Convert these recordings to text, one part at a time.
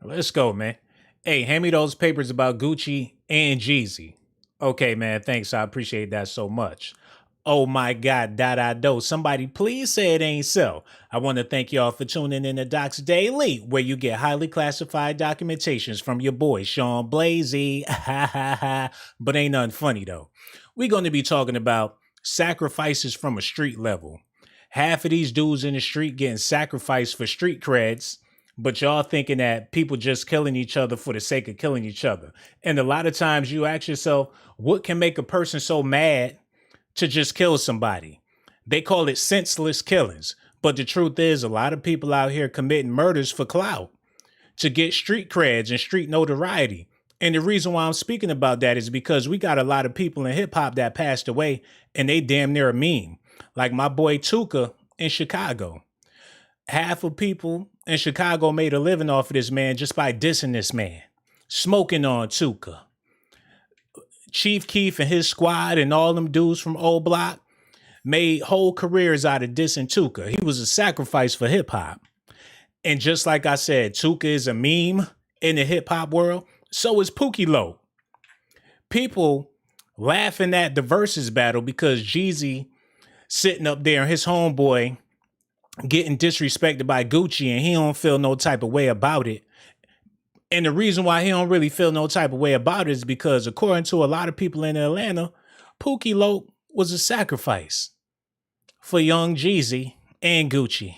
Let's go, man. Hey, hand me those papers about Gucci and Jeezy. Okay, man. Thanks. I appreciate that so much. Oh my God, do. Somebody please say it ain't so. I want to thank y'all for tuning in to Docz Daily, where you get highly classified documentations from your boy, Sean Blazy. But ain't nothing funny though. We're going to be talking about sacrifices from a street level. Half of these dudes in the street getting sacrificed for street creds, but y'all thinking that people just killing each other for the sake of killing each other. And a lot of times you ask yourself, what can make a person so mad to just kill somebody? They call it senseless killings. But the truth is, a lot of people out here committing murders for clout, to get street creds and street notoriety. And the reason why I'm speaking about that is because we got a lot of people in hip hop that passed away and they damn near a meme. Like my boy Tuka in Chicago. Half of people in Chicago made a living off of this man just by dissing this man, smoking on Tuka. Chief Keef and his squad and all them dudes from Old Block made whole careers out of dissing Tuka. He was a sacrifice for hip hop. And just like I said, Tuka is a meme in the hip hop world. So is Pookie Loc. People laughing at the Verzuz battle because Jeezy sitting up there and his homeboy getting disrespected by Gucci and he don't feel no type of way about it. And the reason why he don't really feel no type of way about it is because according to a lot of people in Atlanta, Pookie Loc was a sacrifice for young Jeezy and Gucci.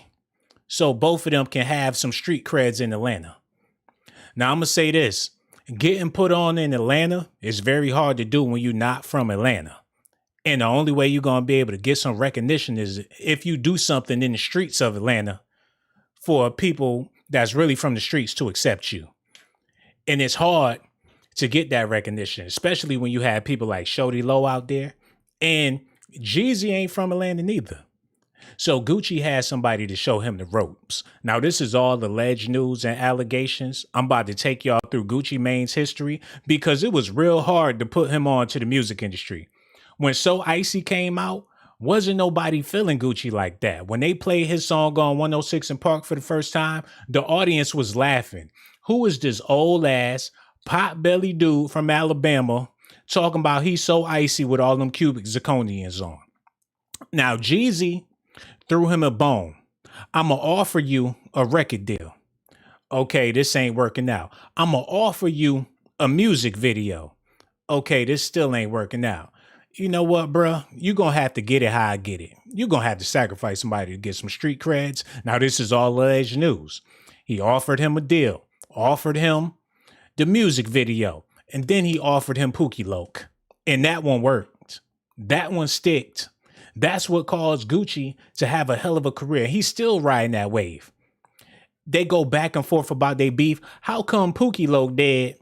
So both of them can have some street creds in Atlanta. Now I'm going to say this. Getting put on in Atlanta is very hard to do when you're not from Atlanta. And the only way you're going to be able to get some recognition is if you do something in the streets of Atlanta for people that's really from the streets to accept you. And it's hard to get that recognition, especially when you have people like Shorty Low out there. And Jeezy ain't from Atlanta neither. So Gucci has somebody to show him the ropes. Now, this is all alleged news and allegations. I'm about to take y'all through Gucci Mane's history because it was real hard to put him on to the music industry. When So Icy came out, wasn't nobody feeling Gucci like that. When they played his song on 106 in Park for the first time, the audience was laughing. Who is this old ass pot belly dude from Alabama talking about he's so icy with all them cubic zirconians on? Now, Jeezy threw him a bone. I'm going to offer you a record deal. Okay, this ain't working out. I'm going to offer you a music video. Okay, this still ain't working out. You know what, bruh? You're going to have to get it how I get it. You're going to have to sacrifice somebody to get some street creds. Now, this is all alleged news. He offered him a deal, offered him the music video, and then he offered him Pookie Loc. And that one worked. That one sticked. That's what caused Gucci to have a hell of a career. He's still riding that wave. They go back and forth about their beef. How come Pookie Loc dead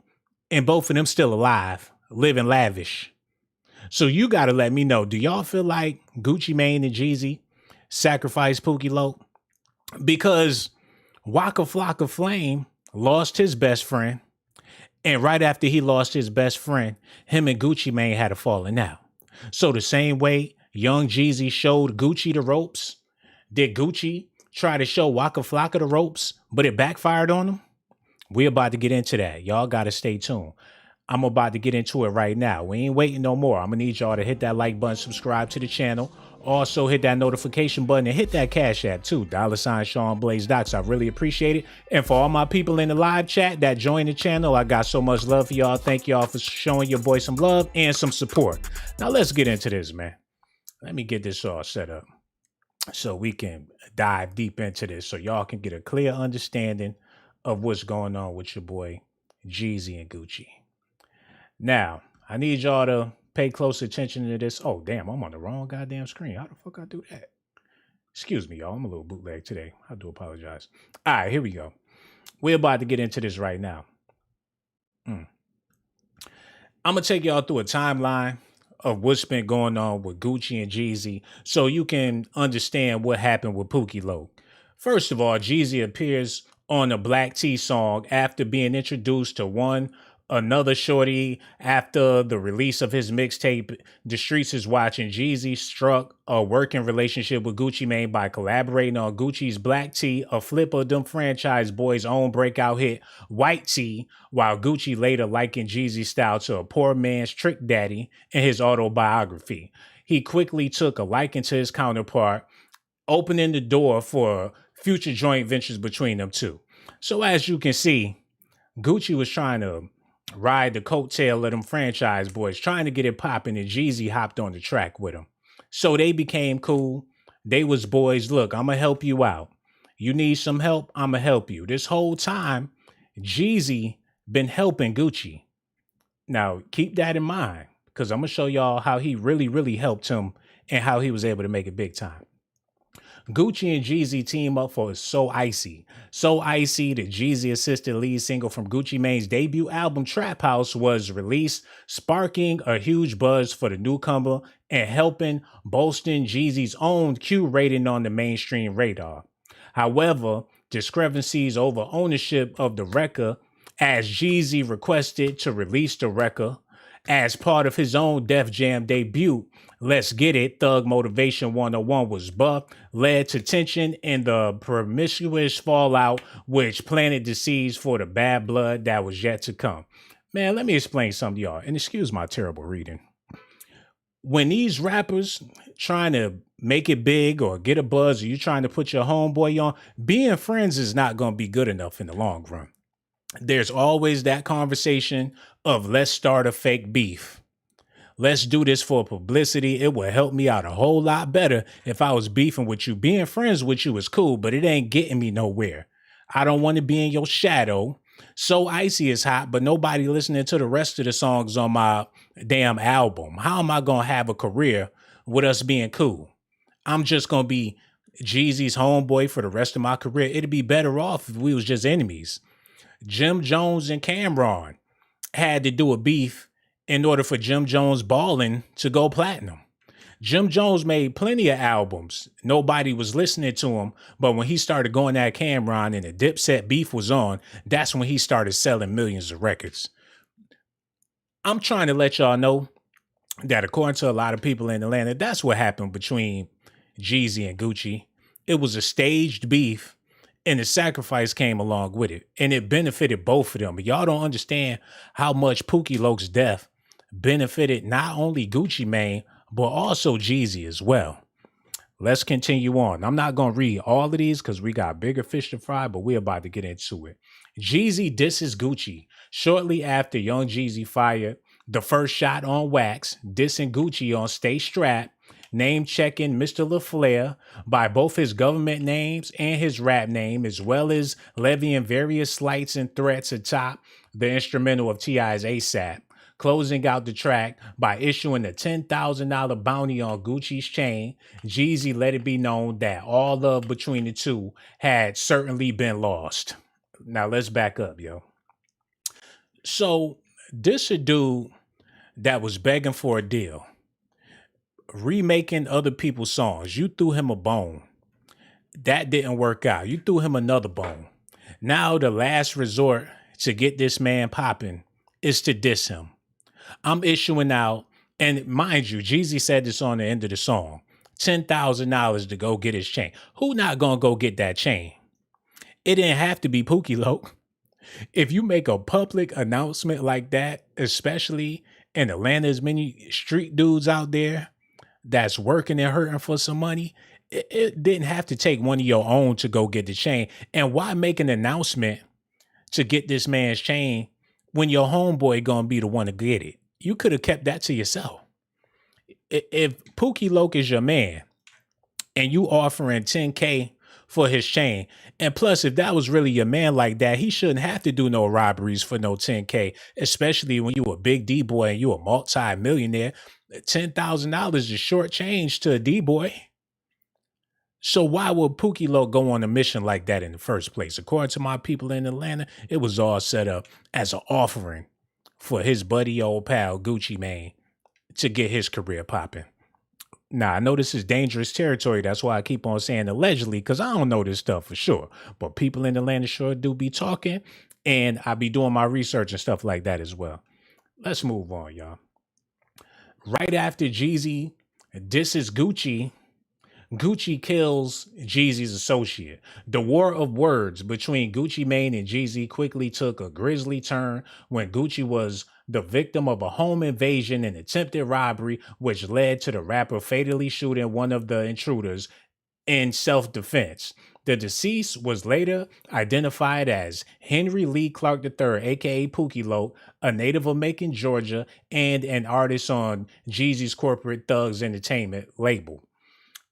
and both of them still alive, living lavish? So you got to let me know, do y'all feel like Gucci Mane and Jeezy sacrificed Pookie Loc? Because Waka Flocka Flame lost his best friend. And right after he lost his best friend, him and Gucci Mane had a falling out. So the same way young Jeezy showed Gucci the ropes, did Gucci try to show Waka Flocka the ropes, but it backfired on him? We're about to get into that. Y'all got to stay tuned. I'm about to get into it right now. We ain't waiting no more. I'm going to need y'all to hit that like button, subscribe to the channel. Also hit that notification button and hit that Cash App too. $ Sean Blaze Docz. I really appreciate it. And for all my people in the live chat that joined the channel, I got so much love for y'all. Thank y'all for showing your boy some love and some support. Now let's get into this, man. Let me get this all set up so we can dive deep into this so y'all can get a clear understanding of what's going on with your boy Jeezy and Gucci. Now, I need y'all to pay close attention to this. Oh, damn, I'm on the wrong goddamn screen. How the fuck I do that? Excuse me, y'all. I'm a little bootleg today. I do apologize. All right, here we go. We're about to get into this right now. I'm going to take y'all through a timeline of what's been going on with Gucci and Jeezy so you can understand what happened with Pookie Loc. First of all, Jeezy appears on a Black T song after being introduced to one Another shorty after the release of his mixtape, The Streets Is Watching, Jeezy struck a working relationship with Gucci Mane by collaborating on Gucci's Black Tea, a flip of them franchise boys' own breakout hit, White Tea, while Gucci later likened Jeezy's style to a poor man's Trick Daddy in his autobiography. He quickly took a liking to his counterpart, opening the door for future joint ventures between them two. So as you can see, Gucci was trying to ride the coattail of them franchise boys, trying to get it popping, and Jeezy hopped on the track with him. So they became cool. They was boys. Look, I'm gonna help you out. You need some help? I'm gonna help you. This whole time, Jeezy been helping Gucci. Now keep that in mind, because I'm gonna show y'all how he really, really helped him and how he was able to make it big time. Gucci and Jeezy team up for So Icy. So Icy, the Jeezy assisted lead single from Gucci Mane's debut album Trap House, was released, sparking a huge buzz for the newcomer and helping bolstering Jeezy's own Q rating on the mainstream radar. However, discrepancies over ownership of the record, as Jeezy requested to release the record as part of his own Def Jam debut, Let's Get It, Thug Motivation 101 was buffed, led to tension and the promiscuous fallout, which planted the seeds for the bad blood that was yet to come. Man, let me explain something to y'all, and excuse my terrible reading. When these rappers trying to make it big or get a buzz, or you trying to put your homeboy on, being friends is not going to be good enough in the long run. There's always that conversation of let's start a fake beef. Let's do this for publicity. It would help me out a whole lot better if I was beefing with you. Being friends with you is cool, but it ain't getting me nowhere. I don't want to be in your shadow. So Icy is hot, but nobody listening to the rest of the songs on my damn album. How am I going to have a career with us being cool? I'm just going to be Jeezy's homeboy for the rest of my career. It'd be better off if we was just enemies. Jim Jones and Cameron had to do a beef in order for Jim Jones Ballin' to go platinum. Jim Jones made plenty of albums. Nobody was listening to him, but when he started going at Cameron and the Dipset beef was on, that's when he started selling millions of records. I'm trying to let y'all know that according to a lot of people in Atlanta, that's what happened between Jeezy and Gucci. It was a staged beef, and the sacrifice came along with it, and it benefited both of them. But y'all don't understand how much Pookie Loc's death benefited not only Gucci Mane, but also Jeezy as well. Let's continue on. I'm not going to read all of these because we got bigger fish to fry, but we're about to get into it. Jeezy disses Gucci shortly after Young Jeezy fired the first shot on wax, dissing Gucci on Stay Strapped, name checking Mr. LaFleur by both his government names and his rap name, as well as levying various slights and threats atop the instrumental of T.I.'s ASAP, closing out the track by issuing a $10,000 bounty on Gucci's chain. Jeezy let it be known that all love between the two had certainly been lost. Now let's back up, yo. So this a dude that was begging for a deal, remaking other people's songs. You threw him a bone. That didn't work out. You threw him another bone. Now the last resort to get this man popping is to diss him. I'm issuing out, and mind you, Jeezy said this on the end of the song, $10,000 to go get his chain. Who not gonna go get that chain? It didn't have to be Pookie Loc. If you make a public announcement like that, especially in Atlanta, as many street dudes out there that's working and hurting for some money, it didn't have to take one of your own to go get the chain. And why make an announcement to get this man's chain when your homeboy gonna be the one to get it? You could have kept that to yourself. If Pookie Loc is your man and you offering $10K for his chain, and plus if that was really your man like that, he shouldn't have to do no robberies for no $10K, especially when you a big D-boy and you a multi-millionaire. $10,000 is short change to a D-boy. So why would Pookie Loc go on a mission like that in the first place? According to my people in Atlanta, it was all set up as an offering for his buddy old pal Gucci Mane to get his career popping. Now, I know this is dangerous territory. That's why I keep on saying allegedly, because I don't know this stuff for sure. But people in Atlanta sure do be talking. And I be doing my research and stuff like that as well. Let's move on, y'all. Right after Jeezy disses Gucci, Gucci kills Jeezy's associate. The war of words between Gucci Mane and Jeezy quickly took a grisly turn when Gucci was the victim of a home invasion and attempted robbery, which led to the rapper fatally shooting one of the intruders in self defense. The deceased was later identified as Henry Lee Clark III, aka Pookie Loc, a native of Macon, Georgia, and an artist on Jeezy's corporate Thugs Entertainment label,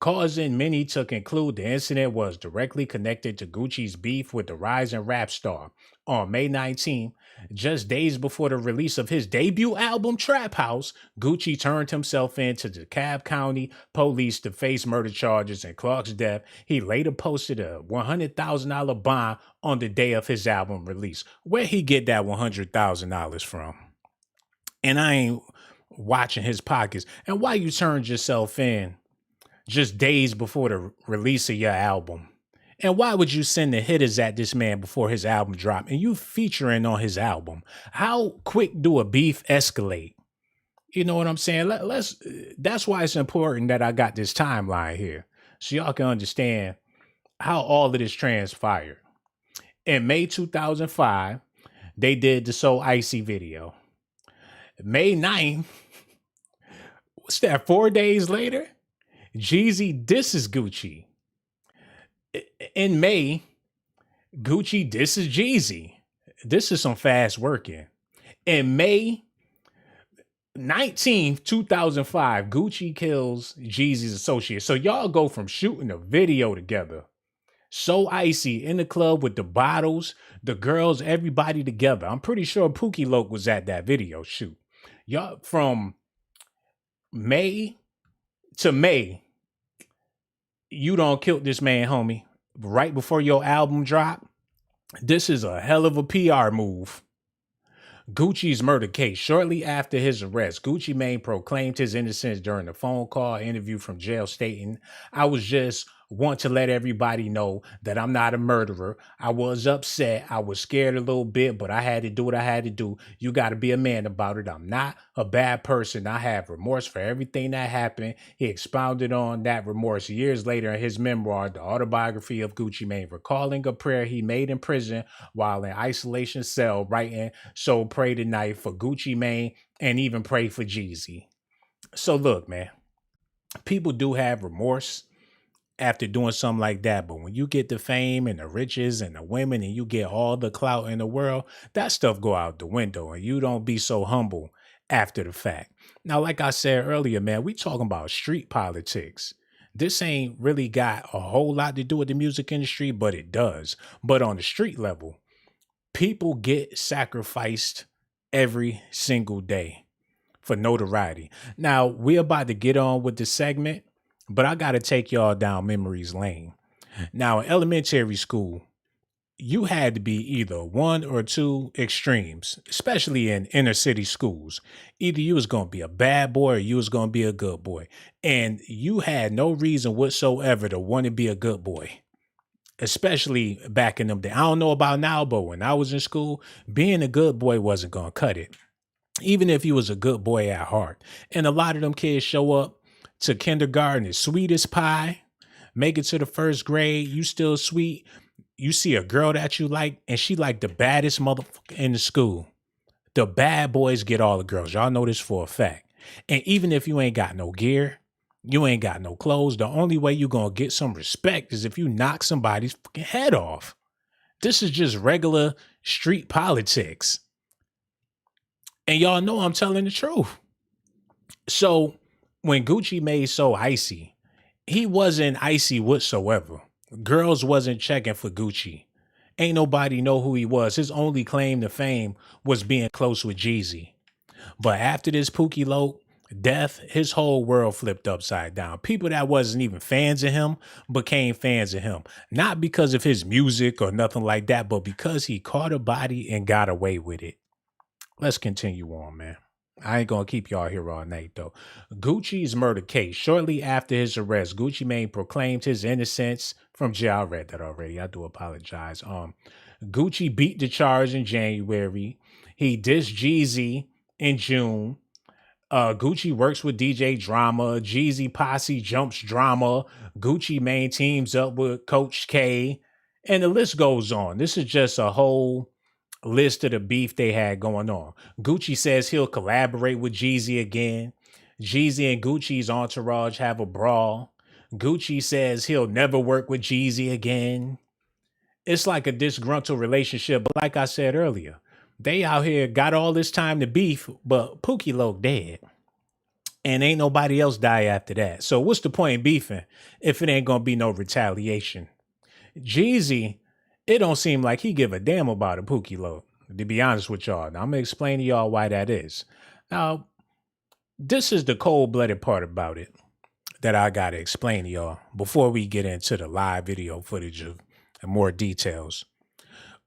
causing many to conclude the incident was directly connected to Gucci's beef with the rising rap star. On May 19th, just days before the release of his debut album Trap House, Gucci turned himself in to DeKalb County police to face murder charges and Clark's death. He later posted a $100,000 bond on the day of his album release. Where he get that $100,000 from? And I ain't watching his pockets. And why you turned yourself in just days before the release of your album? And why would you send the hitters at this man before his album dropped and you featuring on his album? How quick do a beef escalate? You know what I'm saying? Let's. That's why it's important that I got this timeline here so y'all can understand how all of this transpired. In May 2005, they did the So Icy video. May 9th, what's that, 4 days later? Jeezy disses Gucci. In May, Gucci disses Jeezy. This is some fast working. In May 19th, 2005, Gucci kills Jeezy's associate. So y'all go from shooting a video together, So Icy, in the club with the bottles, the girls, everybody together. I'm pretty sure Pookie Loc was at that video shoot. Y'all from May to May, you don't kill this man, homie, right before your album drop. This is a hell of a PR move. Gucci's murder case. Shortly after his arrest, Gucci Mane proclaimed his innocence during a phone call interview from jail, stating, "I was just want to let everybody know that I'm not a murderer. I was upset. I was scared a little bit, but I had to do what I had to do. You got to be a man about it. I'm not a bad person. I have remorse for everything that happened." He expounded on that remorse years later in his memoir, The Autobiography of Gucci Mane, recalling a prayer he made in prison while in isolation cell, writing, "So pray tonight for Gucci Mane and even pray for Jeezy." So look, man, people do have remorse after doing something like that. But when you get the fame and the riches and the women and you get all the clout in the world, that stuff go out the window and you don't be so humble after the fact. Now, like I said earlier, man, we talking about street politics. This ain't really got a whole lot to do with the music industry, but it does. But on the street level, people get sacrificed every single day for notoriety. Now, we're about to get on with the segment, but I got to take y'all down memory's lane. Now, in elementary school, you had to be either one or two extremes, especially in inner city schools. Either you was going to be a bad boy or you was going to be a good boy. And you had no reason whatsoever to want to be a good boy, especially back in them days. I don't know about now, but when I was in school, being a good boy wasn't going to cut it, even if you was a good boy at heart. And a lot of them kids show up to kindergarten as sweet as pie, make it to the first grade, you still sweet. You see a girl that you like, and she like the baddest motherfucker in the school. The bad boys get all the girls. Y'all know this for a fact. And even if you ain't got no gear, you ain't got no clothes, the only way you gonna get some respect is if you knock somebody's fucking head off. This is just regular street politics. And y'all know I'm telling the truth. So when Gucci made So Icy, he wasn't icy whatsoever. Girls wasn't checking for Gucci. Ain't nobody know who he was. His only claim to fame was being close with Jeezy. But after this Pookie Loc death, his whole world flipped upside down. People that wasn't even fans of him became fans of him. Not because of his music or nothing like that, but because he caught a body and got away with it. Let's continue on, man. I ain't gonna keep y'all here all night though. Gucci's murder case. Shortly after his arrest, Gucci Mane proclaimed his innocence from jail. I read that already. I do apologize. Gucci beat the charge in January. He dissed Jeezy in June. Gucci works with DJ Drama. Jeezy posse jumps Drama. Gucci Mane teams up with Coach K. And the list goes on. This is just a whole list of the beef they had going on. Gucci says he'll collaborate with Jeezy again. Jeezy and Gucci's entourage have a brawl. Gucci says he'll never work with Jeezy again. It's like a disgruntled relationship, but like I said earlier, they out here got all this time to beef, but Pookie Loc dead. And ain't nobody else die after that. So what's the point in beefing if it ain't gonna be no retaliation? Jeezy, it don't seem like he give a damn about a Pookie Loc, to be honest with y'all. Now, I'm gonna explain to y'all why that is. Now, this is the cold-blooded part about it that I gotta explain to y'all before we get into the live video footage of and more details.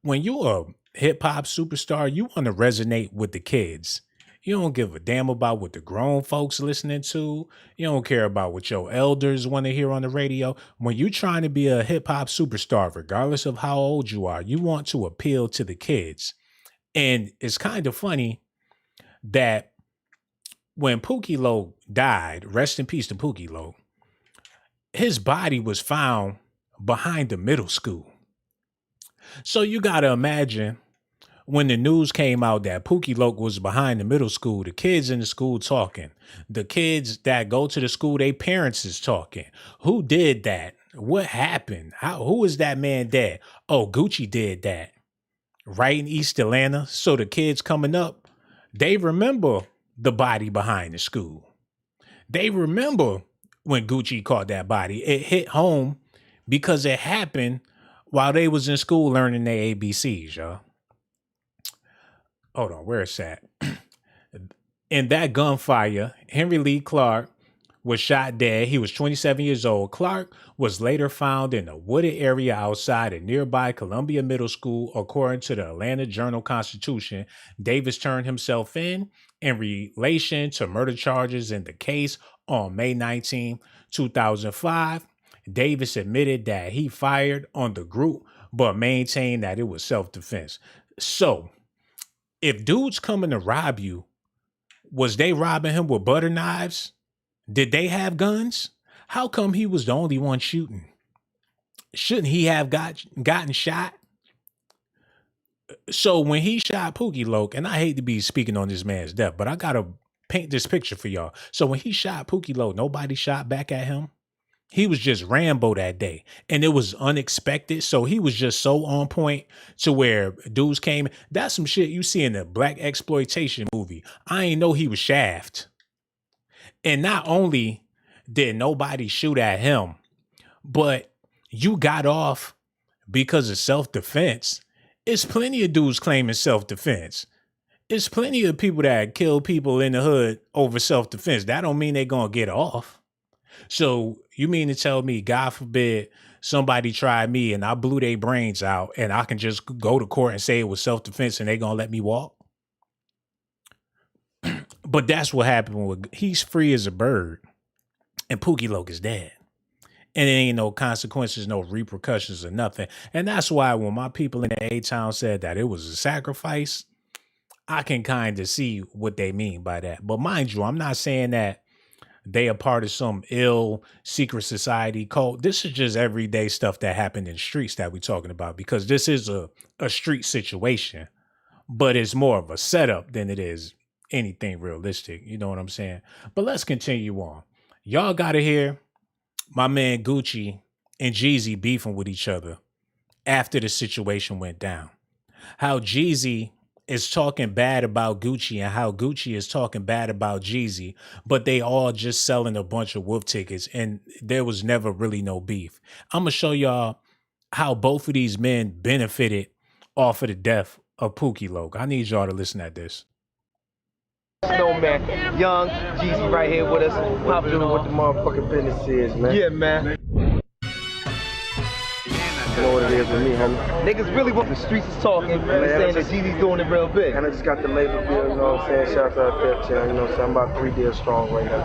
When you a hip-hop superstar, you want to resonate with the kids. You don't give a damn about what the grown folks listening to. You don't care about what your elders want to hear on the radio. When you're trying to be a hip-hop superstar, regardless of how old you are, you want to appeal to the kids. And it's kind of funny that when Pookie Loc died, rest in peace to Pookie Loc, his body was found behind the middle school. So you got to imagine when the news came out that Pookie Loc was behind the middle school, the kids in the school talking, the kids that go to the school, their parents is talking. Who did that? What happened? Who is that man dead? Oh, Gucci did that. Right in East Atlanta. So the kids coming up, they remember the body behind the school. They remember when Gucci caught that body. It hit home because it happened while they was in school learning their ABCs, y'all. Hold on, where is that? In that gunfire, Henry Lee Clark was shot dead. He was 27 years old. Clark was later found in a wooded area outside a nearby Columbia Middle School. According to the Atlanta Journal-Constitution, Davis turned himself in relation to murder charges in the case on May 19, 2005. Davis admitted that he fired on the group, but maintained that it was self-defense. So, if dudes coming to rob you, was they robbing him with butter knives? Did they have guns? How come he was the only one shooting? Shouldn't he have gotten shot? So when he shot Pookie Loc, and I hate to be speaking on this man's death, but I got to paint this picture for y'all. So when he shot Pookie Loc, nobody shot back at him. He was just Rambo that day, and it was unexpected. So he was just so on point to where dudes came. That's some shit you see in a black exploitation movie. I ain't know he was Shaft. And not only did nobody shoot at him, but you got off because of self-defense. It's plenty of dudes claiming self-defense. It's plenty of people that kill people in the hood over self-defense. That don't mean they're going to get off. So you mean to tell me, God forbid, somebody tried me and I blew their brains out and I can just go to court and say it was self-defense and they going to let me walk? But that's what happened with, he's free as a bird and Pookie Loc is dead. And there ain't no consequences, no repercussions or nothing. And that's why when my people in the A-Town said that it was a sacrifice, I can kind of see what they mean by that. But mind you, I'm not saying that they are part of some ill secret society cult. This is just everyday stuff that happened in streets that we're talking about, because this is a street situation, but it's more of a setup than it is anything realistic. You know what I'm saying? But let's continue on. Y'all got to hear my man Gucci and Jeezy beefing with each other after the situation went down. How Jeezy is talking bad about Gucci and how Gucci is talking bad about Jeezy, but they all just selling a bunch of wolf tickets and there was never really no beef. I'm going to show y'all how both of these men benefited off of the death of Pookie Loc. I need y'all to listen at this. No, man. Young Jeezy right here with us. Popping what the motherfucking business is, man. Yeah, man. You know what it is with me, homie. Niggas really want the streets is talking. They're saying that Jeezy's doing it real big. And I just got the label deal, you know what I'm saying? Shout out to that channel, you know what I'm saying? I'm about 3 deals strong right now.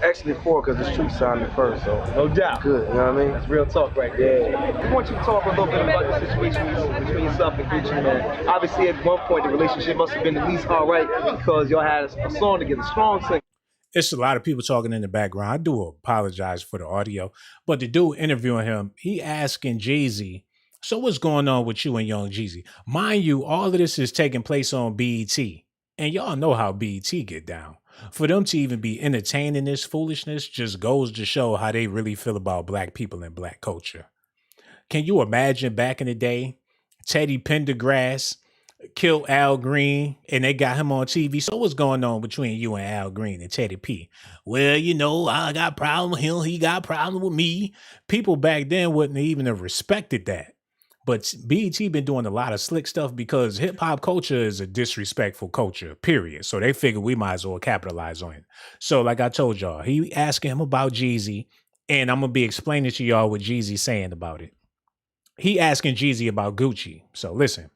Actually 4, because the street signed me first, so. No doubt. Good, you know what I mean? That's real talk right there. Yeah. I want you to talk a little bit about the situation between yourself and Gucci, man. Obviously, at one point, the relationship must have been at least all right because y'all had a song together, strong single. It's a lot of people talking in the background. I do apologize for the audio, but the dude interviewing him, he asking Jeezy, so what's going on with you and Young Jeezy? Mind you, all of this is taking place on BET, and y'all know how BET get down. For them to even be entertaining this foolishness just goes to show how they really feel about black people and black culture. Can you imagine back in the day, Teddy Pendergrass killed Al Green and they got him on TV. So what's going on between you and Al Green and Teddy P? Well, you know, I got a problem with him. He got a problem with me. People back then wouldn't even have respected that. But BET been doing a lot of slick stuff because hip hop culture is a disrespectful culture, period. So they figured we might as well capitalize on it. So like I told y'all, he asking him about Jeezy, and I'm going to be explaining to y'all what Jeezy's saying about it. He asking Jeezy about Gucci. So listen.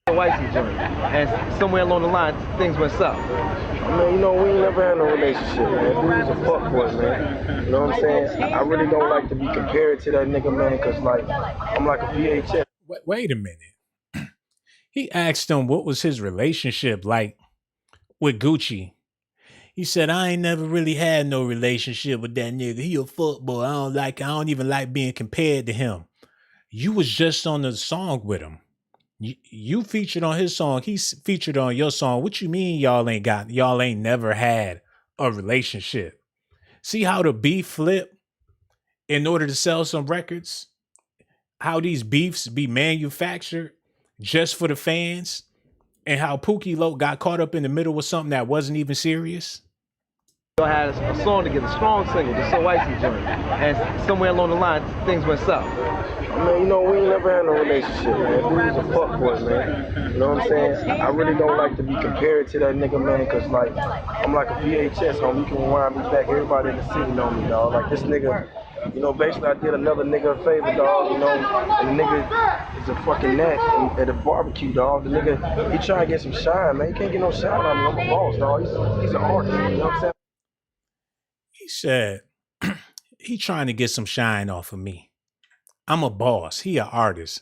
Wifey joint, and somewhere along the line things went south. I mean, you know, we ain't never had no relationship, man. Dude was a fuckboy, man. You know what I'm saying? I really don't like to be compared to that nigga, man, because, like, I'm like a VHS. Wait a minute. He asked him what was his relationship like with Gucci. He said, I ain't never really had no relationship with that nigga. He a fuckboy. I don't even like being compared to him. You was just on the song with him. You featured on his song. He's featured on your song. What you mean y'all ain't never had a relationship? See how the beef flip in order to sell some records? How these beefs be manufactured just for the fans? And how Pookie Loc got caught up in the middle with something that wasn't even serious? Y'all had a song together, strong single, the So Icy joint, and somewhere along the line things went south. I mean, you know, we ain't never had no relationship, man. Dude was a fuckboy, man. You know what I'm saying? I really don't like to be compared to that nigga, man, because, like, I'm like a VHS, homie. You can rewind me back. Everybody in the city know me, dog. Like, this nigga, you know, basically I did another nigga a favor, dog, you know, and the nigga is a fucking gnat at a barbecue, dog. The nigga, he trying to get some shine, man. He can't get no shine on me. I'm a boss, dog. He's an artist, you know what I'm saying? He said, he trying to get some shine off of me. I'm a boss. He an artist.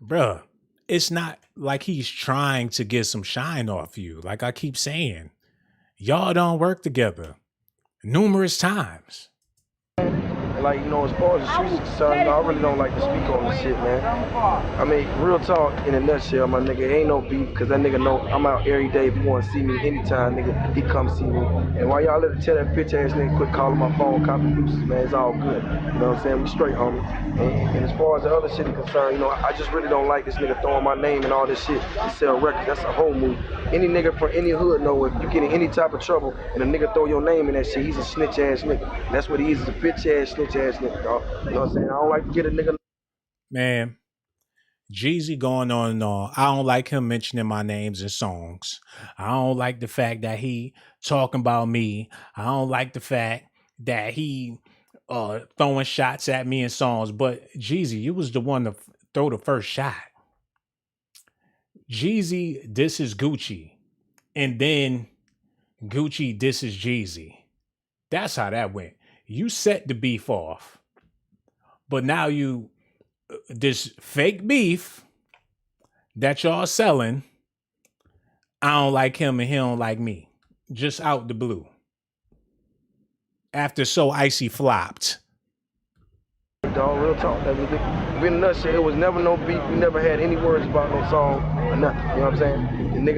Bruh, it's not like he's trying to get some shine off you. Like I keep saying, y'all don't work together numerous times. Like, you know, as far as the streets is concerned, you know, I really don't like to speak on this shit, man. I mean, real talk, in a nutshell, my nigga, ain't no beef, because that nigga know I'm out every day. If you want to see me anytime, nigga, he come see me. And while y'all let it tell that bitch ass nigga quit calling my phone, copy deuces, man, it's all good. You know what I'm saying? We straight, homie. And as far as the other shit is concerned, you know, I just really don't like this nigga throwing my name and all this shit to sell records. That's a whole move. Any nigga from any hood know if you get in any type of trouble and a nigga throw your name in that shit, he's a snitch ass nigga. That's what he is, a bitch ass, snitch ass nigga, dog. You know what I'm saying? I don't like to get a nigga. Man, Jeezy going on and on. I don't like him mentioning my names in songs. I don't like the fact that he talking about me. I don't like the fact that he throwing shots at me in songs. But Jeezy, you was the one to throw the first shot. Jeezy disses Gucci. And then Gucci disses Jeezy. That's how that went. You set the beef off. But now you, this fake beef that y'all selling, I don't like him and he don't like me. Just out the blue. After So Icy flopped. Dog, real talk. In a nutshell, it was never no beef. We never had any words about no song or nothing. You know what I'm saying? The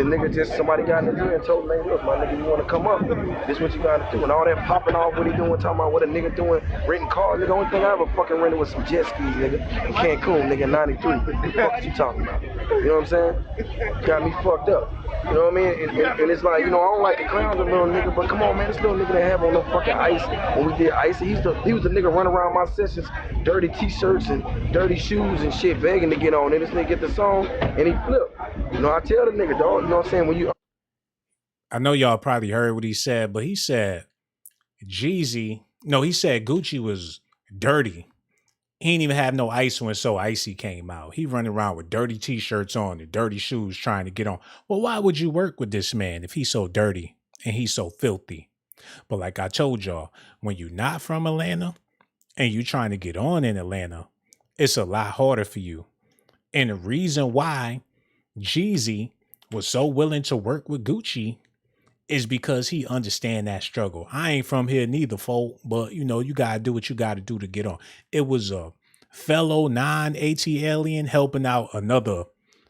nigga just, somebody got in the ear and told him, hey, look, my nigga, you want to come up? This what you got to do. And all that popping off, what he doing, talking about what a nigga doing, renting cars. Nigga, the only thing I ever fucking rented was some jet skis, nigga, in Cancun, nigga, in 93. What the fuck is you talking about? You know what I'm saying? Got me fucked up. You know what I mean? And it's like, you know, I don't like to clown the little nigga, but come on, man, this little nigga didn't have on no fucking ice when we did ice. He was the nigga running around my sessions, dirty t-shirts and dirty shoes and shit, begging to get on. And this nigga get the song and he flipped. You know, I tell the nigga, dog, you know what I'm saying? When you, I know y'all probably heard what he said, but he said he said Gucci was dirty. He didn't even have no ice when So Icy came out. He running around with dirty t-shirts on and dirty shoes trying to get on. Well, why would you work with this man if he's so dirty and he's so filthy? But like I told y'all, when you're not from Atlanta and you trying to get on in Atlanta, it's a lot harder for you. And the reason why Jeezy was so willing to work with Gucci is because he understand that struggle. I ain't from here neither, folk, but you know, you gotta do what you gotta do to get on. It was a fellow non-AT alien helping out another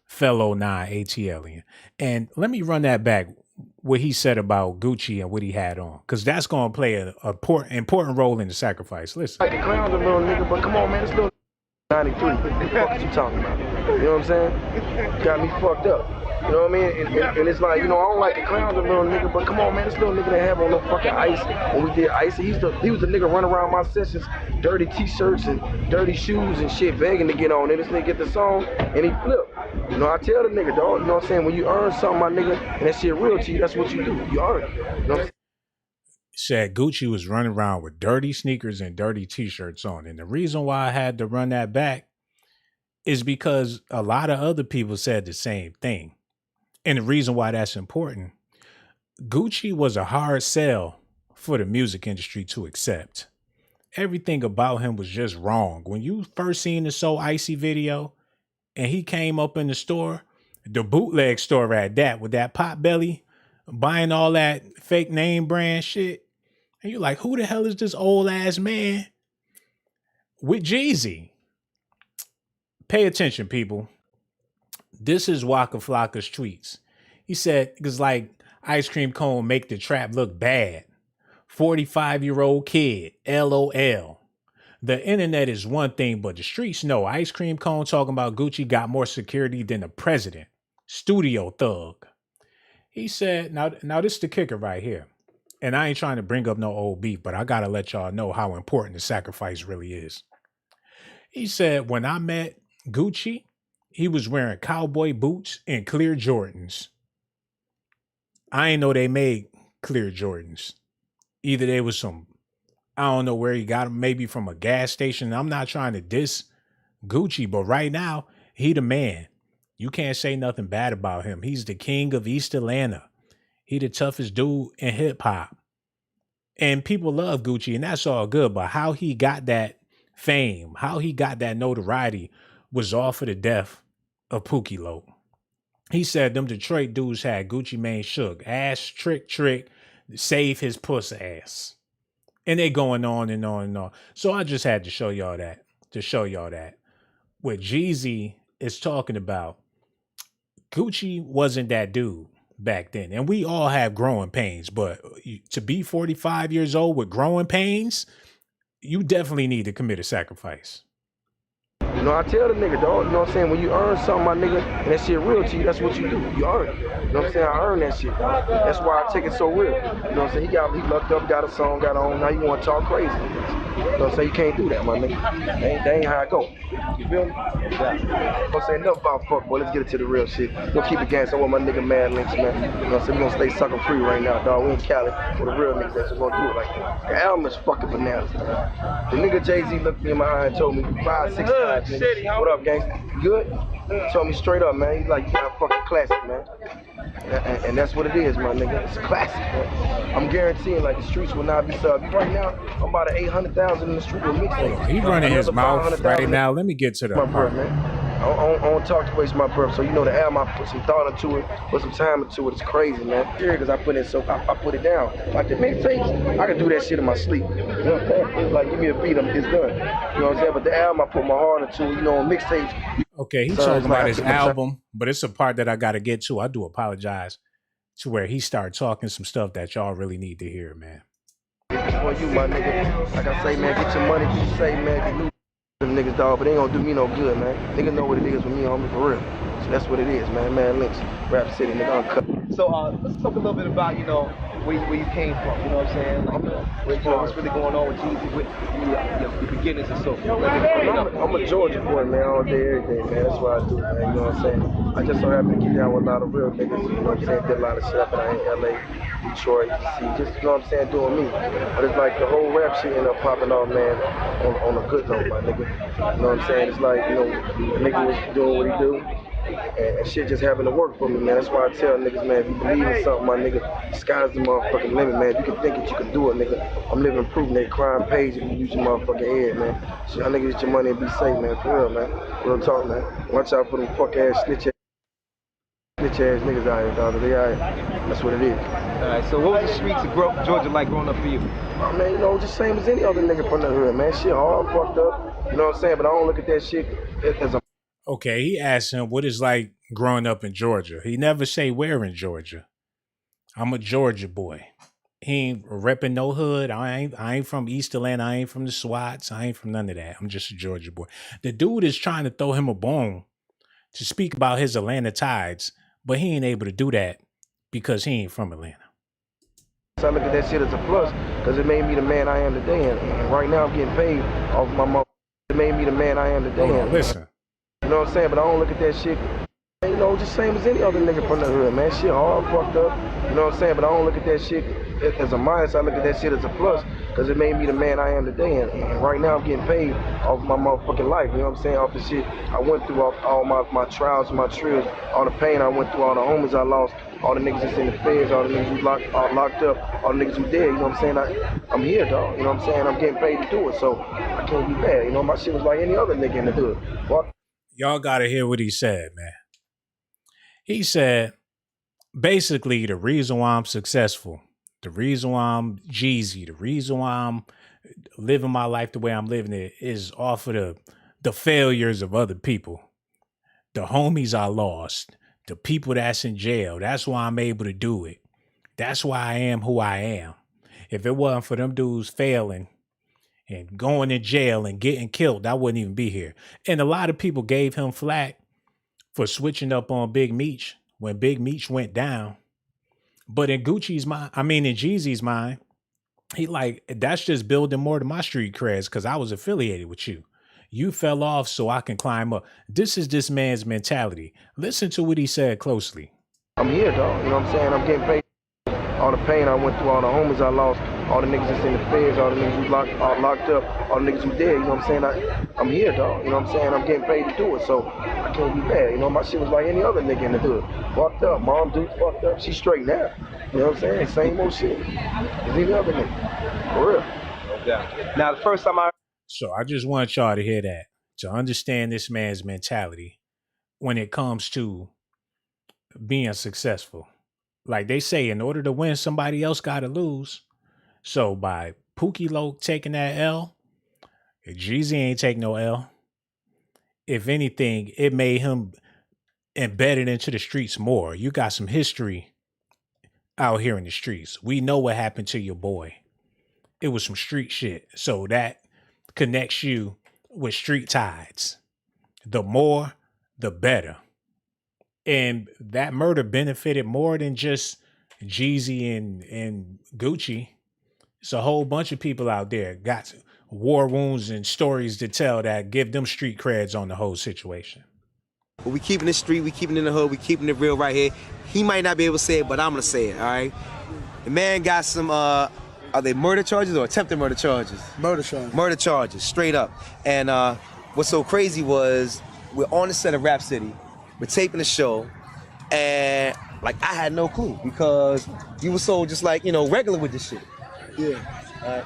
fellow non-AT alien. And let me run that back, what he said about Gucci and what he had on, because that's gonna play an important role in the sacrifice. Listen. Like the clown's a little nigga, but come on, man, it's still 93. What the fuck you talking about? You know what I'm saying? Got me fucked up. You know what I mean? And it's like, you know, I don't like the clowns a little nigga, but come on, man, this little nigga didn't have on no fucking ice when we did ice. He was the nigga running around my sessions, dirty t-shirts and dirty shoes and shit, begging to get on. And this nigga get the song and he flipped. You know, I tell the nigga, dog, you know what I'm saying? When you earn something, my nigga, and that shit real to you, that's what you do. You earn it. You know what I'm saying? Said Gucci was running around with dirty sneakers and dirty t-shirts on. And the reason why I had to run that back is because a lot of other people said the same thing. And the reason why that's important, Gucci was a hard sell for the music industry to accept. Everything about him was just wrong. When you first seen the So Icy video and he came up in the store, the bootleg store at that, with that pot belly, buying all that fake name brand shit, and you're like, who the hell is this old ass man with Jeezy? Pay attention, people. This is Waka Flocka's tweets. He said, it's like ice cream cone make the trap look bad. 45-year-old kid, LOL. The internet is one thing, but the streets know. Ice cream cone talking about Gucci got more security than the president. Studio thug. He said, now this is the kicker right here. And I ain't trying to bring up no old beef, but I got to let y'all know how important the sacrifice really is. He said, when I met Gucci, he was wearing cowboy boots and clear Jordans. I ain't know they made clear Jordans. Either they was some, I don't know where he got them, maybe from a gas station. I'm not trying to diss Gucci, but right now, he the man. You can't say nothing bad about him. He's the king of East Atlanta. He the toughest dude in hip hop. And people love Gucci, and that's all good. But how he got that fame, how he got that notoriety was all for the death of Pookie Loc. He said them Detroit dudes had Gucci Mane shook. Ass trick, save his puss ass. And they going on and on and on. So I just had to show y'all that. What Jeezy is talking about, Gucci wasn't that dude back then. And we all have growing pains. But to be 45 years old with growing pains, you definitely need to commit a sacrifice. You know, I tell the nigga, dog, you know what I'm saying? When you earn something, my nigga, and that shit real to you, that's what you do. You earn it. You know what I'm saying? I earn that shit, dog. That's why I take it so real. You know what I'm saying? He lucked up, got a song, got on, now you want to talk crazy. You know what I'm saying? You can't do that, my nigga. That ain't how I go. You feel me? Yeah. I'm saying enough about fuck, boy. Let's get it to the real shit. We're gonna keep it gangsta with my nigga Mad Links, man. You know what I'm saying? We're gonna stay sucker free right now, dog. We in Cali with the real niggas that's gonna do it like that. The album is fucking bananas, man. The nigga Jay-Z looked me in my eye and told me 5, 6 times, nigga. What up, gangsta? Good? He told me straight up, man. He's like, you got a fucking classic, man. And that's what it is, my nigga. It's a classic, man. I'm guaranteeing, like, the streets will not be subbed. Right now, I'm about at 800,000 in the street with mixtapes. He's running his mouth right now. Let me get to the part, man. I don't talk to waste my breath. So, you know, the album, I put some thought into it, put some time into it. It's crazy, man. Yeah, because I put it down. Like the mixtapes, I can do that shit in my sleep. You know what I'm saying? It's like, give me a beat, it's done. You know what I'm saying? But the album, I put my heart into it. You know, on mixtapes. Okay, he's talking about his album, but it's a part that I got to get to. I do apologize to where he started talking some stuff that y'all really need to hear, man. For you, my nigga. Like I say, man, get your money, get your say, man, get new them niggas, dog, but they ain't gonna do me no good, man. Niggas know what it is with me, homie, for real. So that's what it is, man. Mad Links, Rap City, nigga, uncut. So let's talk a little bit about, you know, where you came from, you know what I'm saying? Like, what's really going on with Jeezy, with your beginnings and so forth. I'm a Georgia boy, man, all day, every day, man. That's what I do, man, you know what I'm saying? I just so happen to get down with a lot of real niggas, you know what I'm saying? Did a lot of shit up in LA. Detroit, DC, just, you know what I'm saying, doing me. But it's like the whole rap shit ended up popping off, man, on a good note, my nigga. You know what I'm saying? It's like, you know, the nigga was doing what he do. And shit just happened to work for me, man. That's why I tell niggas, man, if you believe in something, my nigga, sky's the motherfucking limit, man. If you can think it, you can do it, nigga. I'm living proof, that crime page if you use your motherfucking head, man. So y'all niggas get your money and be safe, man. For real, man. Real talk, man. Watch out for them fuck ass snitch ass niggas out here, dog. They out here. That's what it is. Alright, so what was the streets of Georgia like growing up for you? Oh, man, you know, just same as any other nigga from the hood, man. Shit hard, fucked up. You know what I'm saying? But I don't look at that shit as a... Okay, he asked him what it's like growing up in Georgia. He never say where in Georgia. I'm a Georgia boy. He ain't repping no hood. I ain't from East Atlanta. I ain't from the SWATs. I ain't from none of that. I'm just a Georgia boy. The dude is trying to throw him a bone to speak about his Atlanta tides, but he ain't able to do that because he ain't from Atlanta. So I look at that shit as a plus because it made me the man I am today. And right now I'm getting paid off my mother. It made me the man I am today. Hold on, listen. You know what I'm saying? But I don't look at that shit, you know, just same as any other nigga from the hood, man. Shit hard, fucked up. You know what I'm saying? But I don't look at that shit as a minus. I look at that shit as a plus because it made me the man I am today. And right now I'm getting paid off my motherfucking life. You know what I'm saying? Off the shit I went through, off all my trials and my trials, all the pain I went through, all the homies I lost, all the niggas that's in the feds, all the niggas who locked up, all the niggas who dead. You know what I'm saying? I'm here, dog. You know what I'm saying? I'm getting paid to do it, so I can't be bad. You know, my shit was like any other nigga in the hood. Y'all gotta hear what he said, man. He said, basically, the reason why I'm successful, the reason why I'm Jeezy, the reason why I'm living my life the way I'm living it is off of the failures of other people, the homies I lost, the people that's in jail. That's why I'm able to do it. That's why I am who I am. If it wasn't for them dudes failing and going in jail and getting killed, I wouldn't even be here. And a lot of people gave him flack for switching up on Big Meech when Big Meech went down. But in Jeezy's mind, he like, that's just building more to my street creds because I was affiliated with you. You fell off so I can climb up. This is this man's mentality. Listen to what he said closely. I'm here, dog. You know what I'm saying? I'm getting paid. All the pain I went through, all the homies I lost, all the niggas that's in the feds, all the niggas who locked up, all the niggas who dead, you know what I'm saying? I'm here, dog. You know what I'm saying? I'm getting paid to do it, so I can't be bad. You know, my shit was like any other nigga in the hood. Fucked up. Mom, dude, fucked up. She straight now. You know what I'm saying? Same old shit as any other nigga. For real. No doubt. Now, the first time So I just want y'all to hear that, to understand this man's mentality when it comes to being successful. Like they say, in order to win, somebody else got to lose. So by Pookie Loc taking that L, Jeezy ain't take no L. If anything, it made him embedded into the streets more. You got some history out here in the streets. We know what happened to your boy. It was some street shit. So that connects you with street tides. The more, the better. And that murder benefited more than just Jeezy and Gucci. It's a whole bunch of people out there got war wounds and stories to tell that give them street creds on the whole situation. But we keeping it street, we keeping it in the hood, we keeping it real right here. He might not be able to say it, but I'm gonna say it, all right? The man got some, are they murder charges or attempted murder charges? Murder charges. Murder charges, straight up. And what's so crazy was we're on the set of Rap City, we're taping the show, and like I had no clue because you were so just like, you know, regular with this shit. Yeah.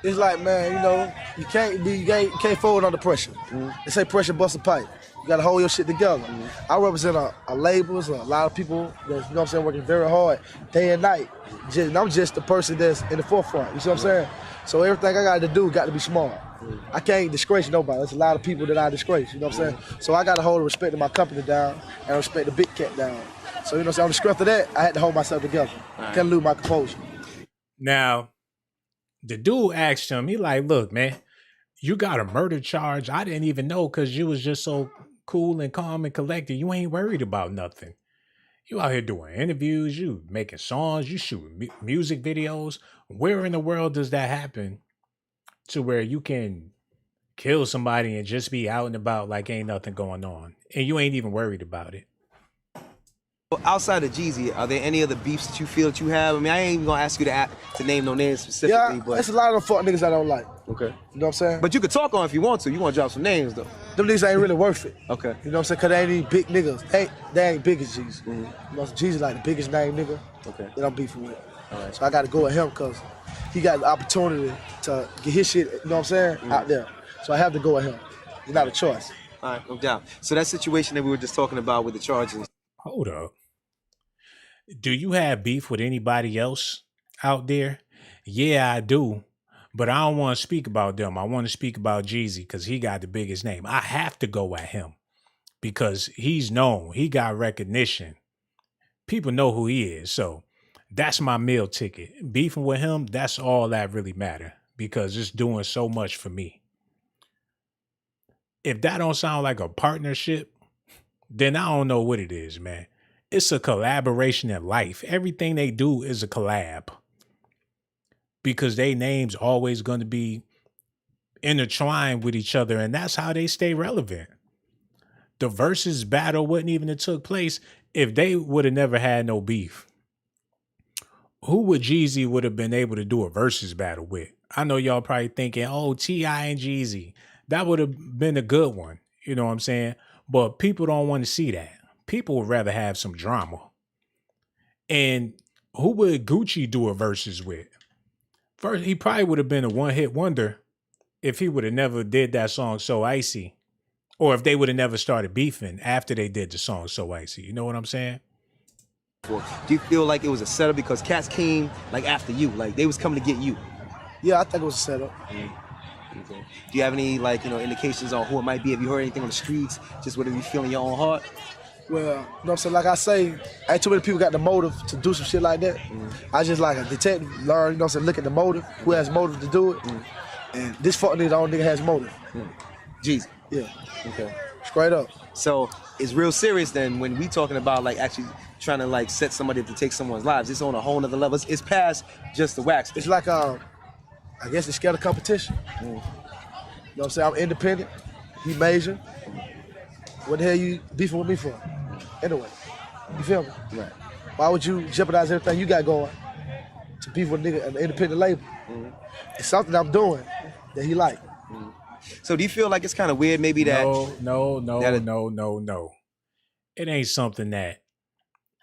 It's like, man, you know, you can't fold under pressure. They say pressure busts a pipe. You gotta hold your shit together. I represent a labels, a lot of people that, you know what I'm saying, working very hard day and night. And I'm just the person that's in the forefront, you see what I'm saying? So everything I got to do got to be smart. I can't disgrace nobody. There's a lot of people that I disgrace, you know what I'm saying? So I got to hold the respect of my company down and respect the big cat down. So, you know what I'm saying, on the strength of that, I had to hold myself together. Can't lose my composure. Now, the dude asked him, he like, look, man, you got a murder charge. I didn't even know because you was just so cool and calm and collected. You ain't worried about nothing. You out here doing interviews, you making songs, you shooting music videos. Where in the world does that happen to where you can kill somebody and just be out and about like ain't nothing going on and you ain't even worried about it? Well, outside of Jeezy, are there any other beefs that you feel that you have? I mean, I ain't even gonna ask you to name no names specifically, Yeah, but there's a lot of fuck niggas I don't like. okay. You know what I'm saying? But you could talk on if you want to. You want to drop some names though. Them niggas ain't really worth it. Okay. You know what I'm saying? Cause they ain't any big niggas. They ain't big as Jeezy. You know, Jeezy like the biggest name nigga Okay. that I'm beefing with. All right. So I gotta go with him cause he got the opportunity to get his shit, you know what I'm saying, out there. So I have to go with him. It's not a choice. All right, no doubt. So that situation that we were just talking about with the charges. Hold up. Do you have beef with anybody else out there? Yeah, I do. But I don't want to speak about them. I want to speak about Jeezy because he got the biggest name. I have to go at him because he's known. He got recognition. People know who he is. So that's my meal ticket. Beefing with him, that's all that really matter because it's doing so much for me. If that don't sound like a partnership, then I don't know what it is, man. It's a collaboration in life. Everything they do is a collab because they names always going to be intertwined with each other, and that's how they stay relevant. The Verzuz battle wouldn't even have took place if they would have never had no beef. Who would Jeezy would have been able to do a Verzuz battle with? I know y'all probably thinking, oh, T.I. and Jeezy. That would have been a good one. You know what I'm saying? But people don't want to see that. People would rather have some drama. And who would Gucci do a Verzuz with? First, he probably would have been a one-hit wonder if he would have never did that song So Icy. Or if they would have never started beefing after they did the song So Icy. You know what I'm saying? Do you feel like it was a setup because cats came like after you, like they was coming to get you? Yeah, I think it was a setup. Okay. Do you have any indications on who it might be? Have you heard anything on the streets? Just whatever you feel in your own heart? Well, you know what I'm saying? Like I say, ain't too many people got the motive to do some shit like that. I just like a detective, learn, you know what I'm saying, look at the motive, who has motive to do it. And this fuck nigga, the only nigga has motive. Jeezy. Yeah. Okay. Straight up. So it's real serious then when we talking about like actually trying to like set somebody to take someone's lives. It's on a whole nother level. It's past just the wax. It's like, I guess it's scared of competition. You know what I'm saying? I'm independent. He major. What the hell you beefing with me for? Anyway, you feel me? Right. Why would you jeopardize everything you got going to beef with a nigga, an independent label? It's something I'm doing that he like. So do you feel like it's kind of weird maybe that... No. It ain't something that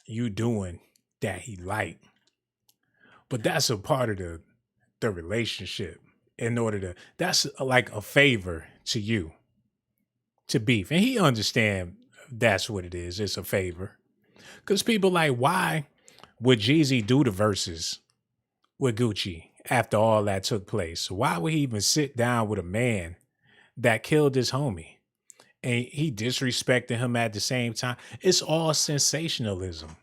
you doing that he like. But that's a part of the relationship that's like a favor to you to beef. And he understand that's what it is. It's a favor. Because people like, why would Jeezy do the verses with Gucci after all that took place? Why would he even sit down with a man that killed his homie? And he disrespected him at the same time. It's all sensationalism.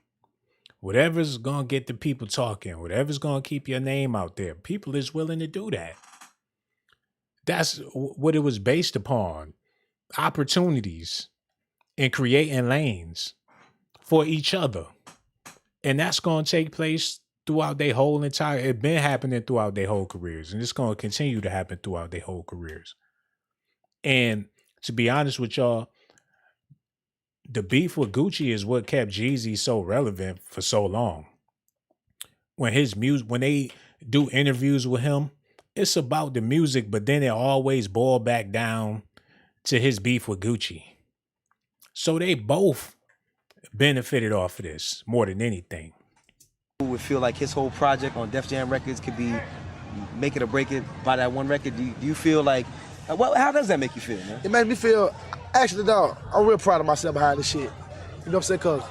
Whatever's going to get the people talking, whatever's going to keep your name out there, people is willing to do that. That's what it was based upon. Opportunities and creating lanes for each other. And that's going to take place throughout their whole entire, it's been happening throughout their whole careers. And it's going to continue to happen throughout their whole careers. And to be honest with y'all, the beef with Gucci is what kept Jeezy so relevant for so long. When they do interviews with him, it's about the music, but then it always boiled back down to his beef with Gucci. So they both benefited off of this more than anything. Who would feel like his whole project on Def Jam Records could be make it or break it by that one record? Do you feel like, how does that make you feel, man? It made me feel, actually, dog, I'm real proud of myself behind this shit. You know what I'm saying? Because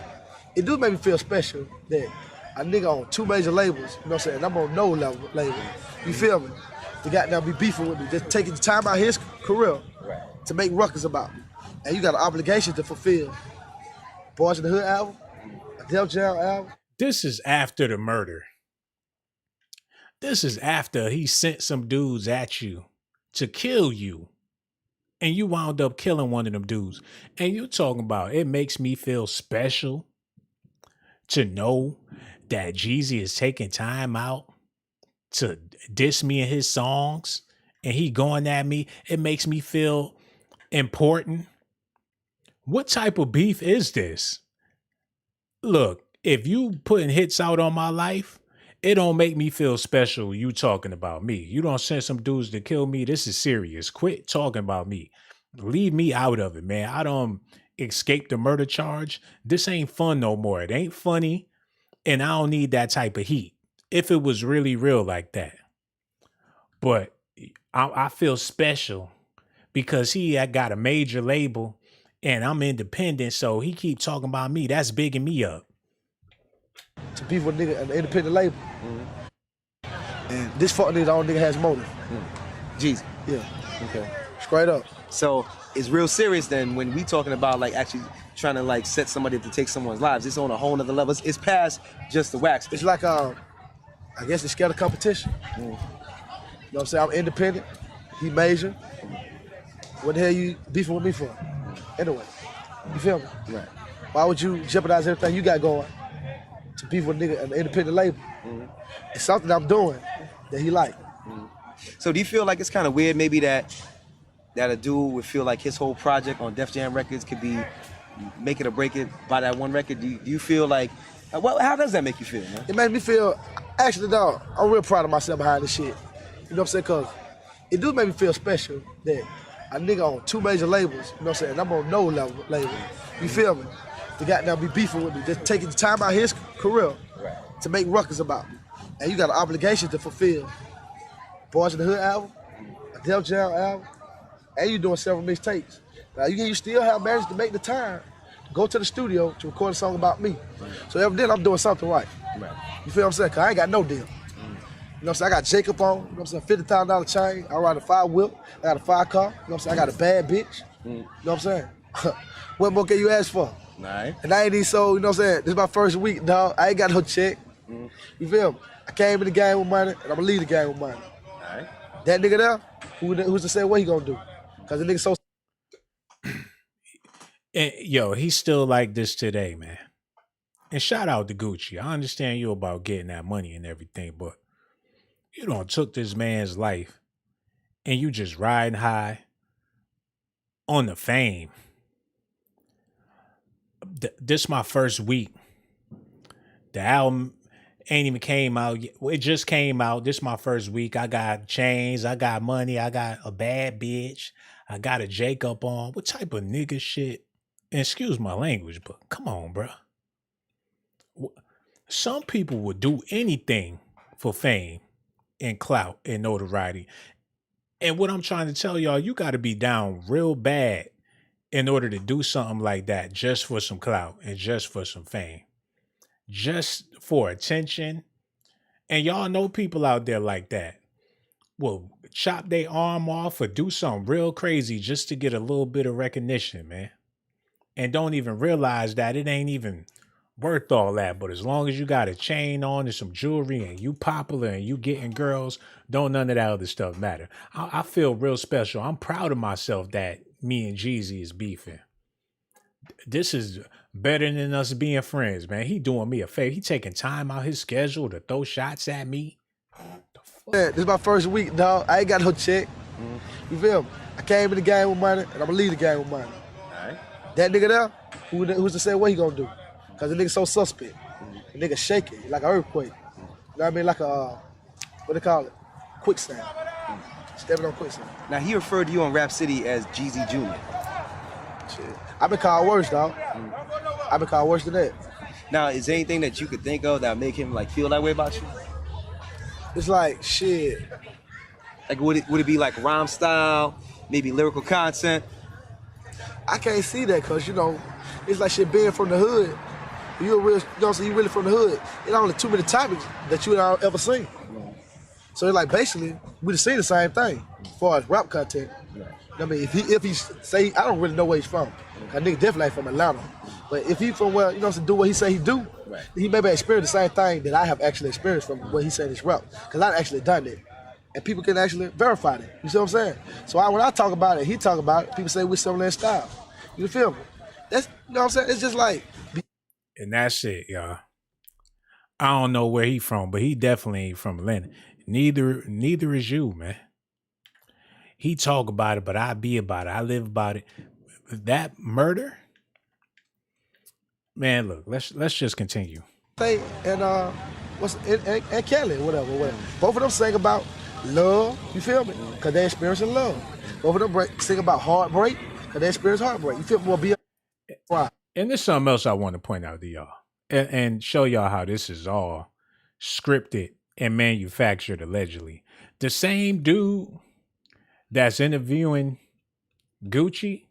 it do make me feel special that a nigga on two major labels, you know what I'm saying? I'm on no label. You feel me? The guy now be beefing with me, just taking the time out of his career to make records about me. And you got an obligation to fulfill. Boys in the Hood album, a Def Jam album. This is after the murder. This is after he sent some dudes at you to kill you. And you wound up killing one of them dudes. And you're talking about, it makes me feel special to know that Jeezy is taking time out to diss me in his songs and he going at me. It makes me feel important. What type of beef is this? Look, if you putting hits out on my life, it don't make me feel special you talking about me. You don't send some dudes to kill me. This is serious. Quit talking about me. Leave me out of it, man. I don't escape the murder charge. This ain't fun no more. It ain't funny, and I don't need that type of heat. If it was really real like that. But I feel special because he had got a major label and I'm independent, so he keep talking about me. That's bigging me up. To be with a nigga, an independent label. And this fuck nigga, the only nigga has motive. Jeezy. Yeah, Okay. straight up. So it's real serious then when we talking about like actually trying to like set somebody up to take someone's lives. It's on a whole nother level. It's past just the wax. It's like, I guess they're scared of competition. You know what I'm saying? I'm independent. He major. What the hell you beefing with me for? Anyway, you feel me? Right. Why would you jeopardize everything you got going to beef with a nigga, an independent label? It's something I'm doing that he like. So do you feel like it's kind of weird maybe that a dude would feel like his whole project on Def Jam Records could be make it or break it by that one record? Do you feel like, how does that make you feel, man? It made me feel, actually, dog, I'm real proud of myself behind this shit. You know what I'm saying? Because it do make me feel special that a nigga on 2 major labels, you know what I'm saying, and I'm on no label. You feel me? The goddamn be beefing with me, just taking the time out of his career to make records about me. And you got an obligation to fulfill. Boys in the Hood album, a Def Jam album, and you doing several mixtapes. Now you still have managed to make the time to go to the studio to record a song about me. So evidently I'm doing something right. You feel what I'm saying? Cause I ain't got no deal. You know what I'm saying? I got Jacob on, you know what I'm saying, $50,000 chain. I ride a 5 whip, I got a 5 car, you know what I'm saying? I got a bad bitch. You know what I'm saying? What more can you ask for? Right. And I ain't even so, you know what I'm saying? This is my first week, dog. I ain't got no check. You feel me? I came in the game with money, and I'm gonna leave the game with money. Alright. That nigga there, who's to say what he gonna do? Cause the nigga so. And yo, he's still like this today, man. And shout out to Gucci. I understand you about getting that money and everything, but you don't took this man's life and you just riding high on the fame. This my first week. The album ain't even came out yet. Well, it just came out. This my first week. I got chains. I got money. I got a bad bitch. I got a Jacob on. What type of nigga shit? And excuse my language, but come on, bro. Some people would do anything for fame and clout and notoriety. And what I'm trying to tell y'all, you got to be down real bad in order to do something like that just for some clout and just for some fame. Just for attention. And y'all know people out there like that will chop their arm off or do something real crazy just to get a little bit of recognition, man. And don't even realize that it ain't even worth all that. But as long as you got a chain on and some jewelry and you popular and you getting girls, don't none of that other stuff matter. I feel real special. I'm proud of myself that me and Jeezy is beefing. This is better than us being friends, man. He doing me a favor. He taking time out his schedule to throw shots at me. Yeah, this is my first week, dog. I ain't got no check. You feel me? I came in the game with money, and I'm gonna leave the game with money. Alright. That nigga there, who's to say what he gonna do? Cause the nigga so suspect. The nigga shaking like an earthquake. You know what I mean? Like a, what they call it? Quicksand. Stepping on quicksand. Now he referred to you on Rap City as Jeezy Jr. Shit. I've been called worse, dog. I've been called worse than that. Now, is there anything that you could think of that make him like feel that way about you? It's like, shit. Like would it be like rhyme style, maybe lyrical content? I can't see that because, you know, it's like shit being from the hood. You a real, you know what I'm saying, you really from the hood. It's only too many topics that you ain't ever seen. So it's like basically, we just seen the same thing as far as rap content. I mean, if he say, I don't really know where he's from. That nigga definitely ain't from Atlanta. But if he from where, you know what I'm saying, do what he say he do, he maybe experience the same thing that I have actually experienced from what he said his rap. Because I actually done it. And people can actually verify it. You see what I'm saying? So when I talk about it, he talk about it, people say we're similar in style. You feel me? That's, you know what I'm saying? It's just like. And that's it, y'all. I don't know where he from, but he definitely ain't from Atlanta. Neither is you, man. He talk about it, but I be about it. I live about it. That murder, Man, look, let's just continue. And Kelly, whatever. Both of them sing about love, you feel me? Because they experiencing love. Both of them sing about heartbreak, because they experience heartbreak. You feel me? Well, be right. And there's something else I want to point out to y'all and show y'all how this is all scripted and manufactured allegedly. The same dude that's interviewing Gucci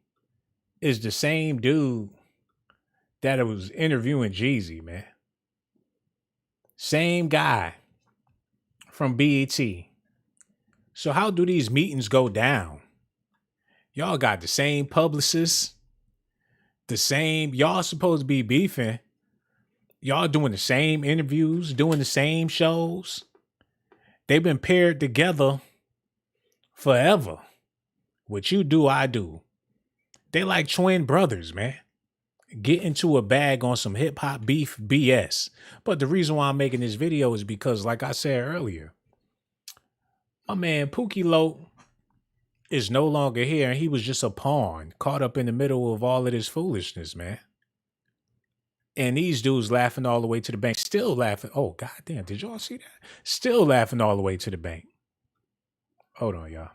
is the same dude that was interviewing Jeezy, man. Same guy from BET. So how do these meetings go down? Y'all got the same publicists, y'all supposed to be beefing. Y'all doing the same interviews, doing the same shows. They've been paired together forever. What you do, I do. They like twin brothers, man. Get into a bag on some hip hop beef BS. But the reason why I'm making this video is because, like I said earlier, my man Pookie Loc is no longer here, and he was just a pawn caught up in the middle of all of this foolishness, man. And these dudes laughing all the way to the bank, still laughing. Oh, goddamn, did y'all see that? Still laughing all the way to the bank. Hold on, y'all.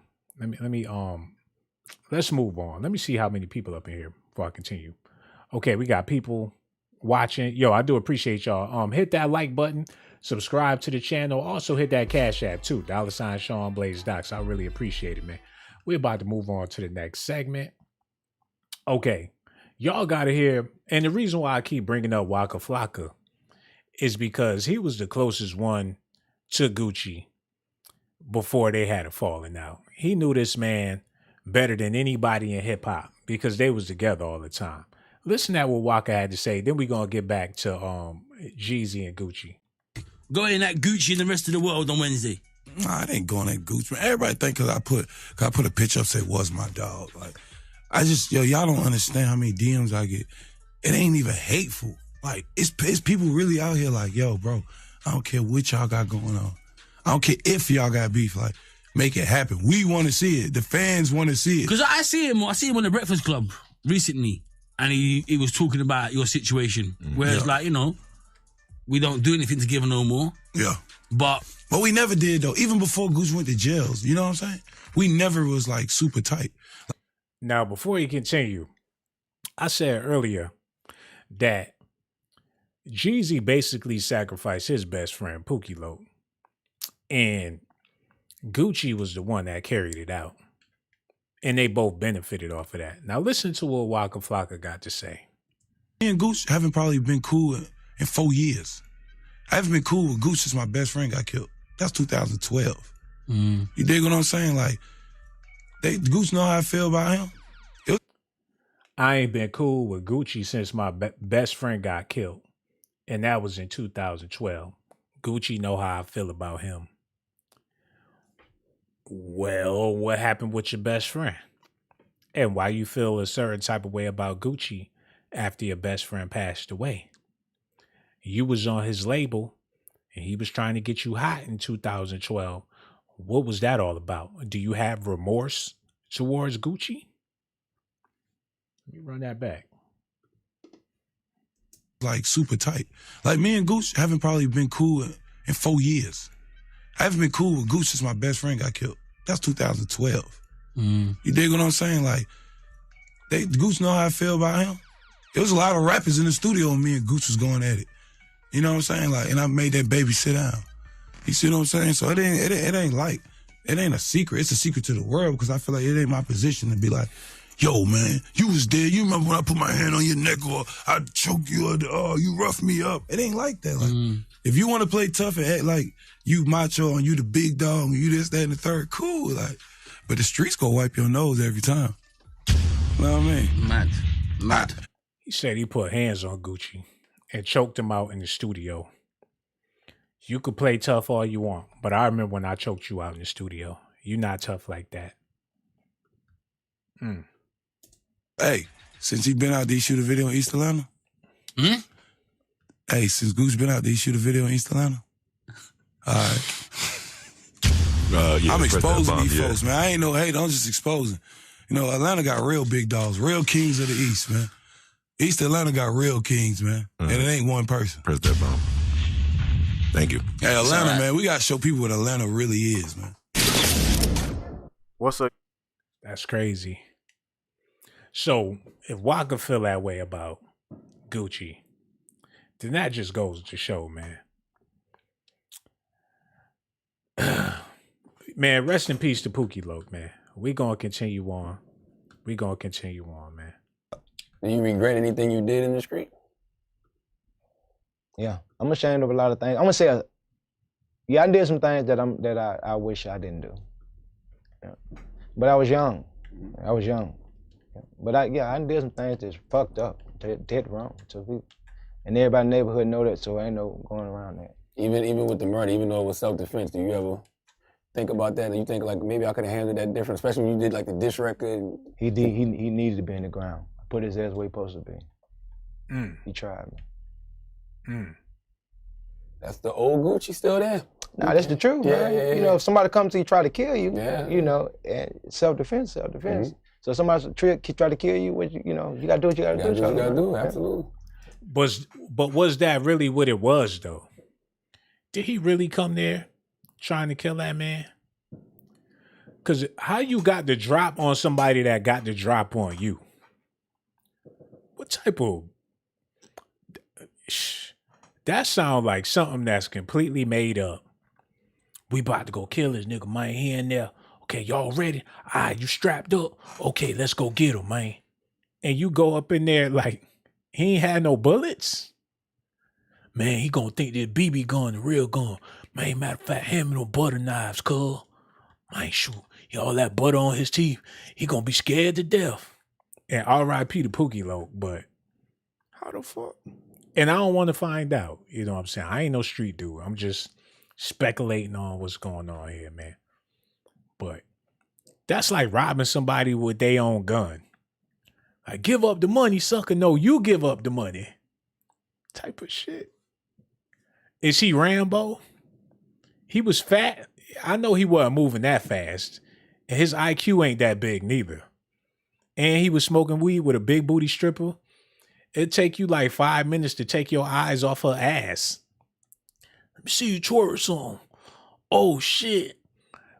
Let's move on. Let me see how many people up in here before I continue. Okay, we got people watching. Yo, I do appreciate y'all. Hit that like button, subscribe to the channel. Also hit that Cash App too. $ Sean Blaze Docz. I really appreciate it, man. We're about to move on to the next segment. Okay, y'all gotta hear, and the reason why I keep bringing up Waka Flocka is because he was the closest one to Gucci before they had a falling out. He knew this man better than anybody in hip hop because they was together all the time. Listen to what Waka had to say. Then we're going to get back to Jeezy and Gucci. Going at Gucci and the rest of the world on Wednesday. Nah, it ain't going at Gucci, man. Everybody think because I put a picture up, say, was my dog. Like, y'all don't understand how many DMs I get. It ain't even hateful. Like, it's people really out here like, yo, bro, I don't care what y'all got going on. I don't care if y'all got beef. Like, make it happen. We want to see it. The fans want to see it. Because I see him on the Breakfast Club recently. And he was talking about your situation. Whereas, like, you know, we don't do anything together no more. Yeah. But we never did, though. Even before Goose went to jails. You know what I'm saying? We never was, like, super tight. Now, before you continue, I said earlier that Jeezy basically sacrificed his best friend, Pookie Loc. And Gucci was the one that carried it out. And they both benefited off of that. Now listen to what Waka Flocka got to say. Me and Goose haven't probably been cool in 4 years. I haven't been cool with Goose since my best friend got killed. That's 2012. You dig what I'm saying? Like, Goose know how I feel about him. I ain't been cool with Gucci since my best friend got killed. And that was in 2012. Gucci know how I feel about him. Well, what happened with your best friend? And why you feel a certain type of way about Gucci after your best friend passed away? You was on his label and he was trying to get you hot in 2012. What was that all about? Do you have remorse towards Gucci? Let me run that back. Like, super tight. Like, me and Goose haven't probably been cool in 4 years. I haven't been cool with Goose since my best friend got killed. That's 2012. You dig what I'm saying? Like, Goose know how I feel about him. There was a lot of rappers in the studio when me and Goose was going at it. You know what I'm saying? Like, and I made that baby sit down. You see what I'm saying? So it ain't a secret. It's a secret to the world because I feel like it ain't my position to be like, yo, man, you was there. You remember when I put my hand on your neck or I choked you or you roughed me up? It ain't like that. Like, if you want to play tough and act like you macho and you the big dog and you this, that, and the third, cool. Like, but the streets gonna wipe your nose every time. You know what I mean? Mad. He said he put hands on Gucci and choked him out in the studio. You could play tough all you want, but I remember when I choked you out in the studio. You're not tough like that. Hey, since he been out, did he shoot a video in East Atlanta? Hey, since Goose been out, did he shoot a video in East Atlanta? All right. I'm exposing these folks, man. I ain't no hate. I'm just exposing. You know, Atlanta got real big dogs, real kings of the East, man. East Atlanta got real kings, man. And it ain't one person. Press that button. Thank you. Hey, Atlanta, man, we got to show people what Atlanta really is, man. What's up? That's crazy. So if Waka feel that way about Gucci, then that just goes to show, man. Man, rest in peace to Pookie Loc, man. We gonna continue on. Man. Do you regret anything you did in the street? Yeah, I'm ashamed of a lot of things. I'm gonna say, yeah, I did some things that I wish I didn't do. Yeah. But I was young. But I did some things that's fucked up, did wrong to people, and everybody in the neighborhood know that, so ain't no going around that. Even with the murder, even though it was self-defense, do you ever think about that? And you think like maybe I could have handled that different, especially when you did like the diss record? He needed to be in the ground. I put his ass where he supposed to be. He tried me. That's the old Gucci still there. Nah, that's the truth, man. Yeah. You know, if somebody comes to you try to kill you, Yeah. you know, and self-defense. So if somebody try to kill you, you know, you gotta do what you gotta do. You gotta do, absolutely. But was that really what it was, though? Did he really come there trying to kill that man? Because how you got the drop on somebody that got the drop on you? What type of... That sounds like something that's completely made up. We about to go kill this nigga, man. He in there. Okay, y'all ready? All right, you strapped up? Okay, let's go get him, man. And you go up in there like, he ain't had no bullets? Man, he gonna think this BB gun, the real gun. Man, matter of fact, hand me no butter knives, cuz. Man, shoot, all that butter on his teeth, he gonna be scared to death. And R.I.P. to Pookie Loc, but how the fuck? And I don't want to find out, you know what I'm saying? I ain't no street dude. I'm just speculating on what's going on here, man. But that's like robbing somebody with their own gun. Like, give up the money, sucker. No, you give up the money. Type of shit. Is he Rambo? He was fat. I know he wasn't moving that fast. And his IQ ain't that big neither. And he was smoking weed with a big booty stripper. It'd take you like 5 minutes to take your eyes off her ass. Let me see you twerk some. Oh, shit.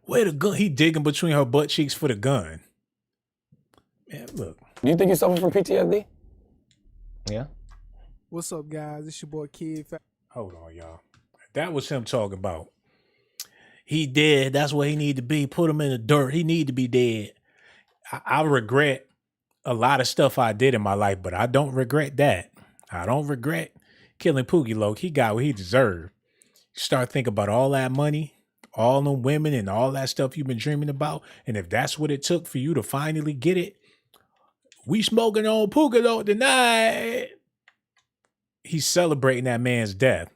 Where the gun? He digging between her butt cheeks for the gun. Man, look. Do you think you suffer from PTSD? Yeah. What's up, guys? It's your boy Kid. Hold on, y'all. That was him talking about. He dead. That's where he need to be. Put him in the dirt. He need to be dead. I regret a lot of stuff I did in my life, but I don't regret that. I don't regret killing Pookie Loc. He got what he deserved. You start thinking about all that money, all them women, and all that stuff you've been dreaming about. And if that's what it took for you to finally get it, we smoking on Pookie Loc tonight. He's celebrating that man's death.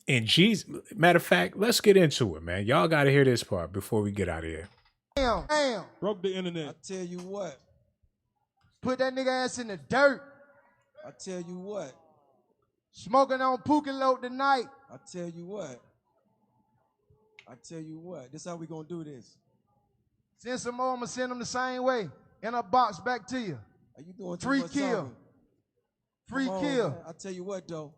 And Jeezy, matter of fact, let's get into it, man. Y'all got to hear this part before we get out of here. Damn. Broke the internet. I tell you what. Put that nigga ass in the dirt. I tell you what. Smoking on Pookie Loc tonight. I tell you what. This how we gonna do this. Send some more, I'ma send them the same way. In a box back to you. Are you doing too Free much kill. talking? Free Come on, kill. man. I tell you what though.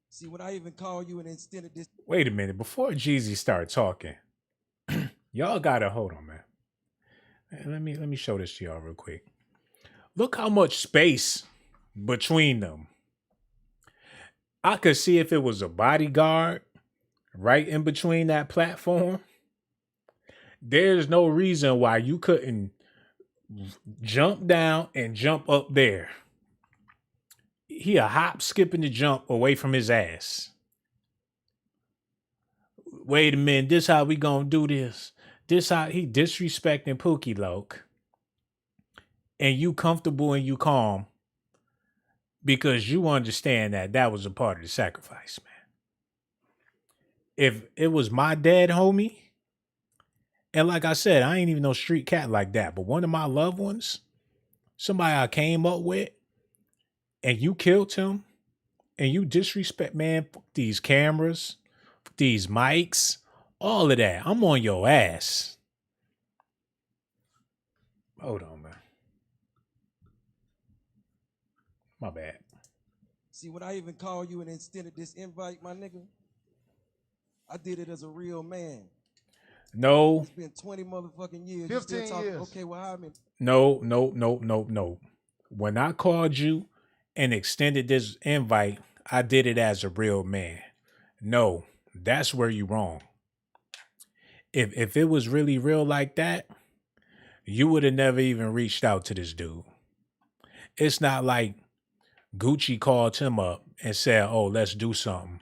See, when I even call you and extended this. Wait a minute. Before Jeezy start talking, y'all gotta hold on, man. Let me show this to y'all real quick. Look how much space between them. I could see if it was a bodyguard right in between that platform. There's no reason why you couldn't jump down and jump up there. He a hop, skipping the jump away from his ass. Wait a minute, this how we gonna do this? This how he disrespecting Pookie Loc. And you comfortable and you calm because you understand that was a part of the sacrifice, man. If it was my dad, homie, and like I said, I ain't even no street cat like that, but one of my loved ones, somebody I came up with, and you killed him, and you disrespect, man, fuck these cameras, fuck these mics, all of that. I'm on your ass. Hold on, man. My bad. See, when I even called you and extended this invite, my nigga, I did it as a real man. No. It's been 20 motherfucking years. 15 years. Okay, well, how many? No. When I called you and extended this invite, I did it as a real man. No, that's where you wrong. If it was really real like that, you would have never even reached out to this dude. It's not like Gucci called him up and said, "Oh, let's do something.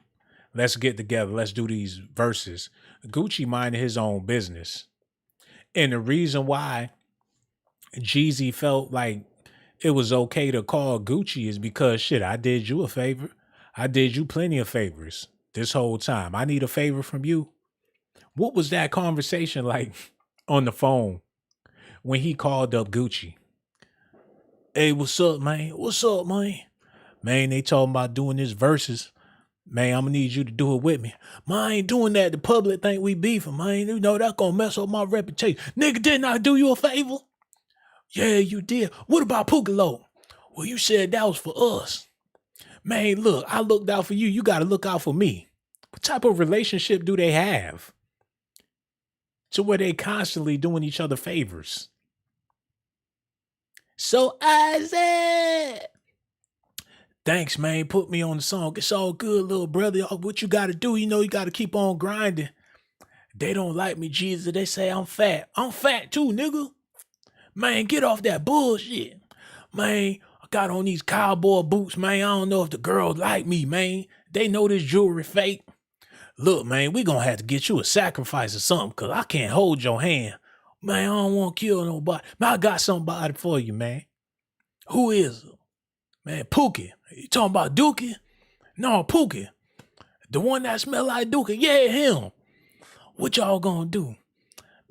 Let's get together. Let's do these verses." Gucci minded his own business. And the reason why Jeezy felt like it was okay to call Gucci is because shit, I did you a favor. I did you plenty of favors this whole time. I need a favor from you. What was that conversation like on the phone when he called up Gucci? Hey, what's up, man? What's up, man? Man, they talking about doing this verses. Man, I'm gonna need you to do it with me. Man, I ain't doing that. The public think we beefing, man. You know that's gonna mess up my reputation. Nigga, didn't I do you a favor? Yeah, you did. What about Pookie Loc? Well, you said that was for us. Man, look, I looked out for you. You gotta look out for me. What type of relationship do they have? To where they constantly doing each other favors. So Isaac, thanks, man. Put me on the song. It's all good, little brother. What you got to do, you know, you got to keep on grinding. They don't like me, Jesus. They say I'm fat. I'm fat too, nigga. Man, get off that bullshit. Man, I got on these cowboy boots, man. I don't know if the girls like me, man. They know this jewelry fake. Look, man, we gonna have to get you a sacrifice or something, because I can't hold your hand. Man, I don't want to kill nobody. Man, I got somebody for you, man. Who is it? Man, Pookie. You talking about Dookie? No, Pookie. The one that smell like Dookie. Yeah, him. What y'all gonna do?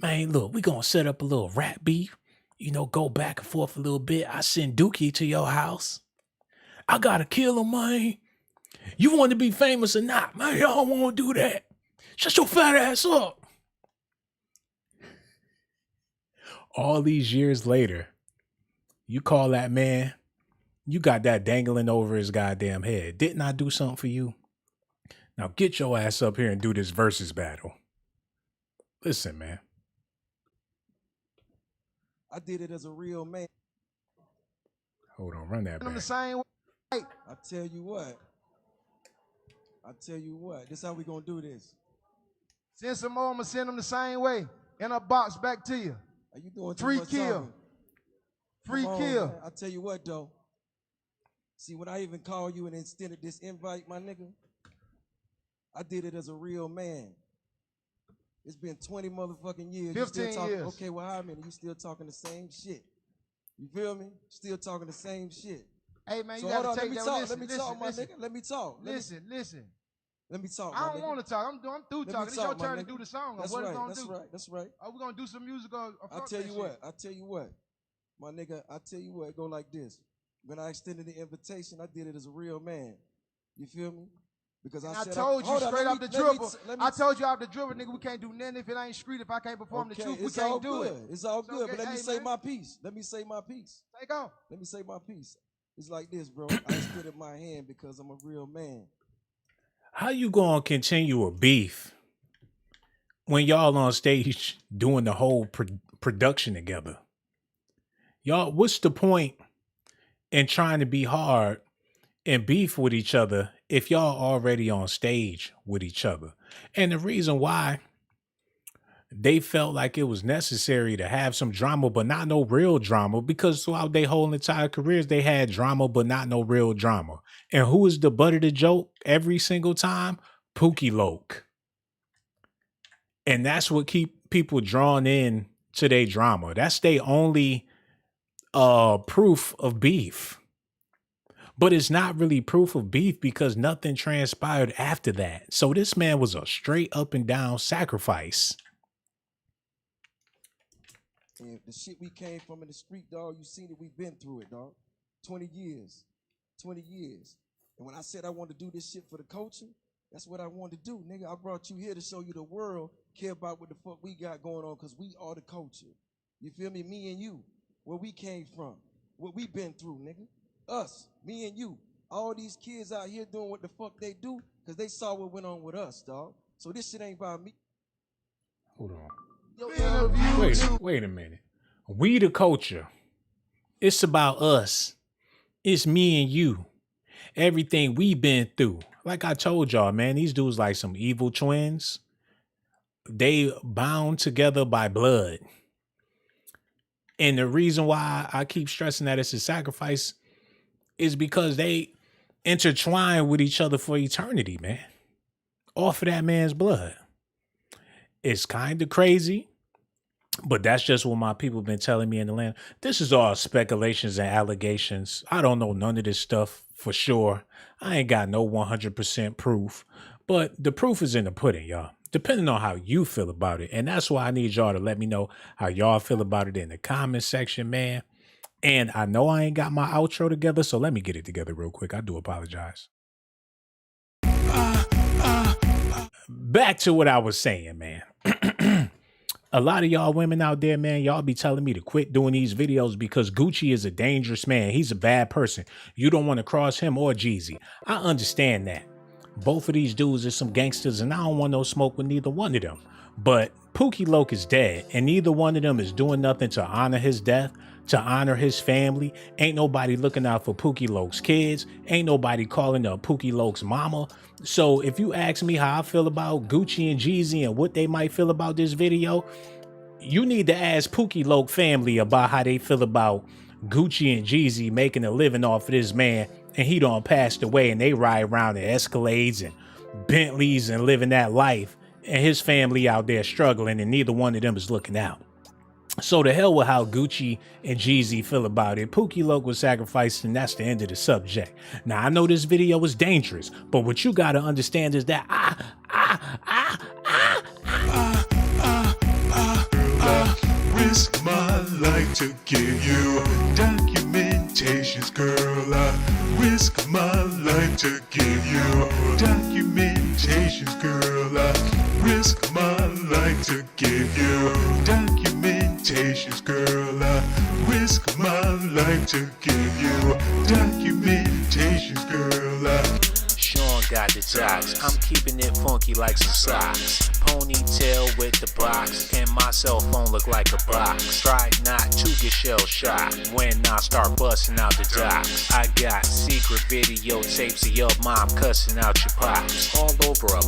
Man, look, we gonna set up a little rap beef. You know, go back and forth a little bit. I send Dookie to your house. I gotta kill him, man. You want to be famous or not? Man, y'all won't do that. Shut your fat ass up. All these years later, you call that man, you got that dangling over his goddamn head. Didn't I do something for you? Now get your ass up here and do this versus battle. Listen, man. I did it as a real man. Hold on, run that I'm the back. same way. I tell you what. This how we gonna do this. Send some more, I'm gonna send them the same way. In a box back to you. Are you doing too Free much kill. talking? Free Come on, kill. man. I tell you what, though. See, when I even called you and extended this invite, my nigga, I did it as a real man. It's been 20 motherfucking years. 15 years. Okay, well, how many? You still talking the same shit. You feel me? Still talking the same shit. Hey, man, So you hold gotta on, take let me that. talk. Listen, Let me talk, my listen. nigga. Let me talk. Listen. Let me talk. I don't want to talk. I'm through talking. It's your turn to do the song. That's what right. are we gonna That's do? right. That's right. Are we gonna do some music or I tell you what, my nigga. I tell you what, it go like this. When I extended the invitation, I did it as a real man. You feel me? Because I told you straight off the dribble. I told you off the dribble, nigga, we can't do nothing if it ain't street. If I can't perform the truth, we can't do it. It's all good. But let me say man. my piece. Let me say my piece. Take off. Let me say my piece. It's like this, bro. I extended my hand because I'm a real man. How you gonna continue a beef when y'all on stage doing the whole production together? Y'all, what's the point in trying to be hard and beef with each other if y'all already on stage with each other? And the reason why they felt like it was necessary to have some drama, but not no real drama, because throughout their whole entire careers, they had drama, but not no real drama. And who is the butt of the joke every single time? Pookie Loc. And that's what keep people drawn in to their drama. That's their only proof of beef. But it's not really proof of beef because nothing transpired after that. So this man was a straight up and down sacrifice. And the shit we came from in the street, dog, you seen it, we've been through it, dog. 20 years. 20 years. And when I said I wanted to do this shit for the culture, that's what I wanted to do, nigga. I brought you here to show you the world care about what the fuck we got going on, because we are the culture. You feel me? Me and you. Where we came from. What we been through, nigga. Us, me and you. All these kids out here doing what the fuck they do because they saw what went on with us, dog. So this shit ain't about me. Hold on. Wait a minute. We the culture. It's about us. It's me and you. Everything we been through. Like I told y'all, man, these dudes like some evil twins. They bound together by blood. And the reason why I keep stressing that it's a sacrifice is because they intertwine with each other for eternity, man. Off of that man's blood. It's kind of crazy, but that's just what my people been telling me in the land. This is all speculations and allegations. I don't know none of this stuff for sure. I ain't got no 100% proof, but the proof is in the pudding, y'all. Depending on how you feel about it. And that's why I need y'all to let me know how y'all feel about it in the comment section, man. And I know I ain't got my outro together, so let me get it together real quick. I do apologize. Back to what I was saying, man. A lot of y'all women out there, man, y'all be telling me to quit doing these videos because Gucci is a dangerous man. He's a bad person. You don't want to cross him or Jeezy. I understand that. Both of these dudes are some gangsters, and I don't want no smoke with neither one of them. But Pookie Loc is dead, and neither one of them is doing nothing to honor his death, to honor his family. Ain't nobody looking out for Pookie Loc's kids. Ain't nobody calling up Pookie Loc's mama. So if you ask me how I feel about Gucci and Jeezy and what they might feel about this video, you need to ask Pookie Loc family about how they feel about Gucci and Jeezy making a living off of this man, and he done passed away, and they ride around in Escalades and Bentleys and living that life, and his family out there struggling, and neither one of them is looking out. So to hell with how Gucci and Jeezy feel about it. Pookie Loc was sacrificed, and that's the end of the subject. Now, I know this video is dangerous, but what you got to understand is that risk my life to give you documentations, girl. I risk my life to give you documentations, girl. I risk my life to give you documentations, girl. I risk my life to give you documentations, girl. Sean got the Docz. I'm keeping it funky like some socks. Ponytail with the box, and my cell phone look like a box. Try not to get shell shocked when I start busting out the Docz. I got secret videotapes of your mom cussing out your pops all over a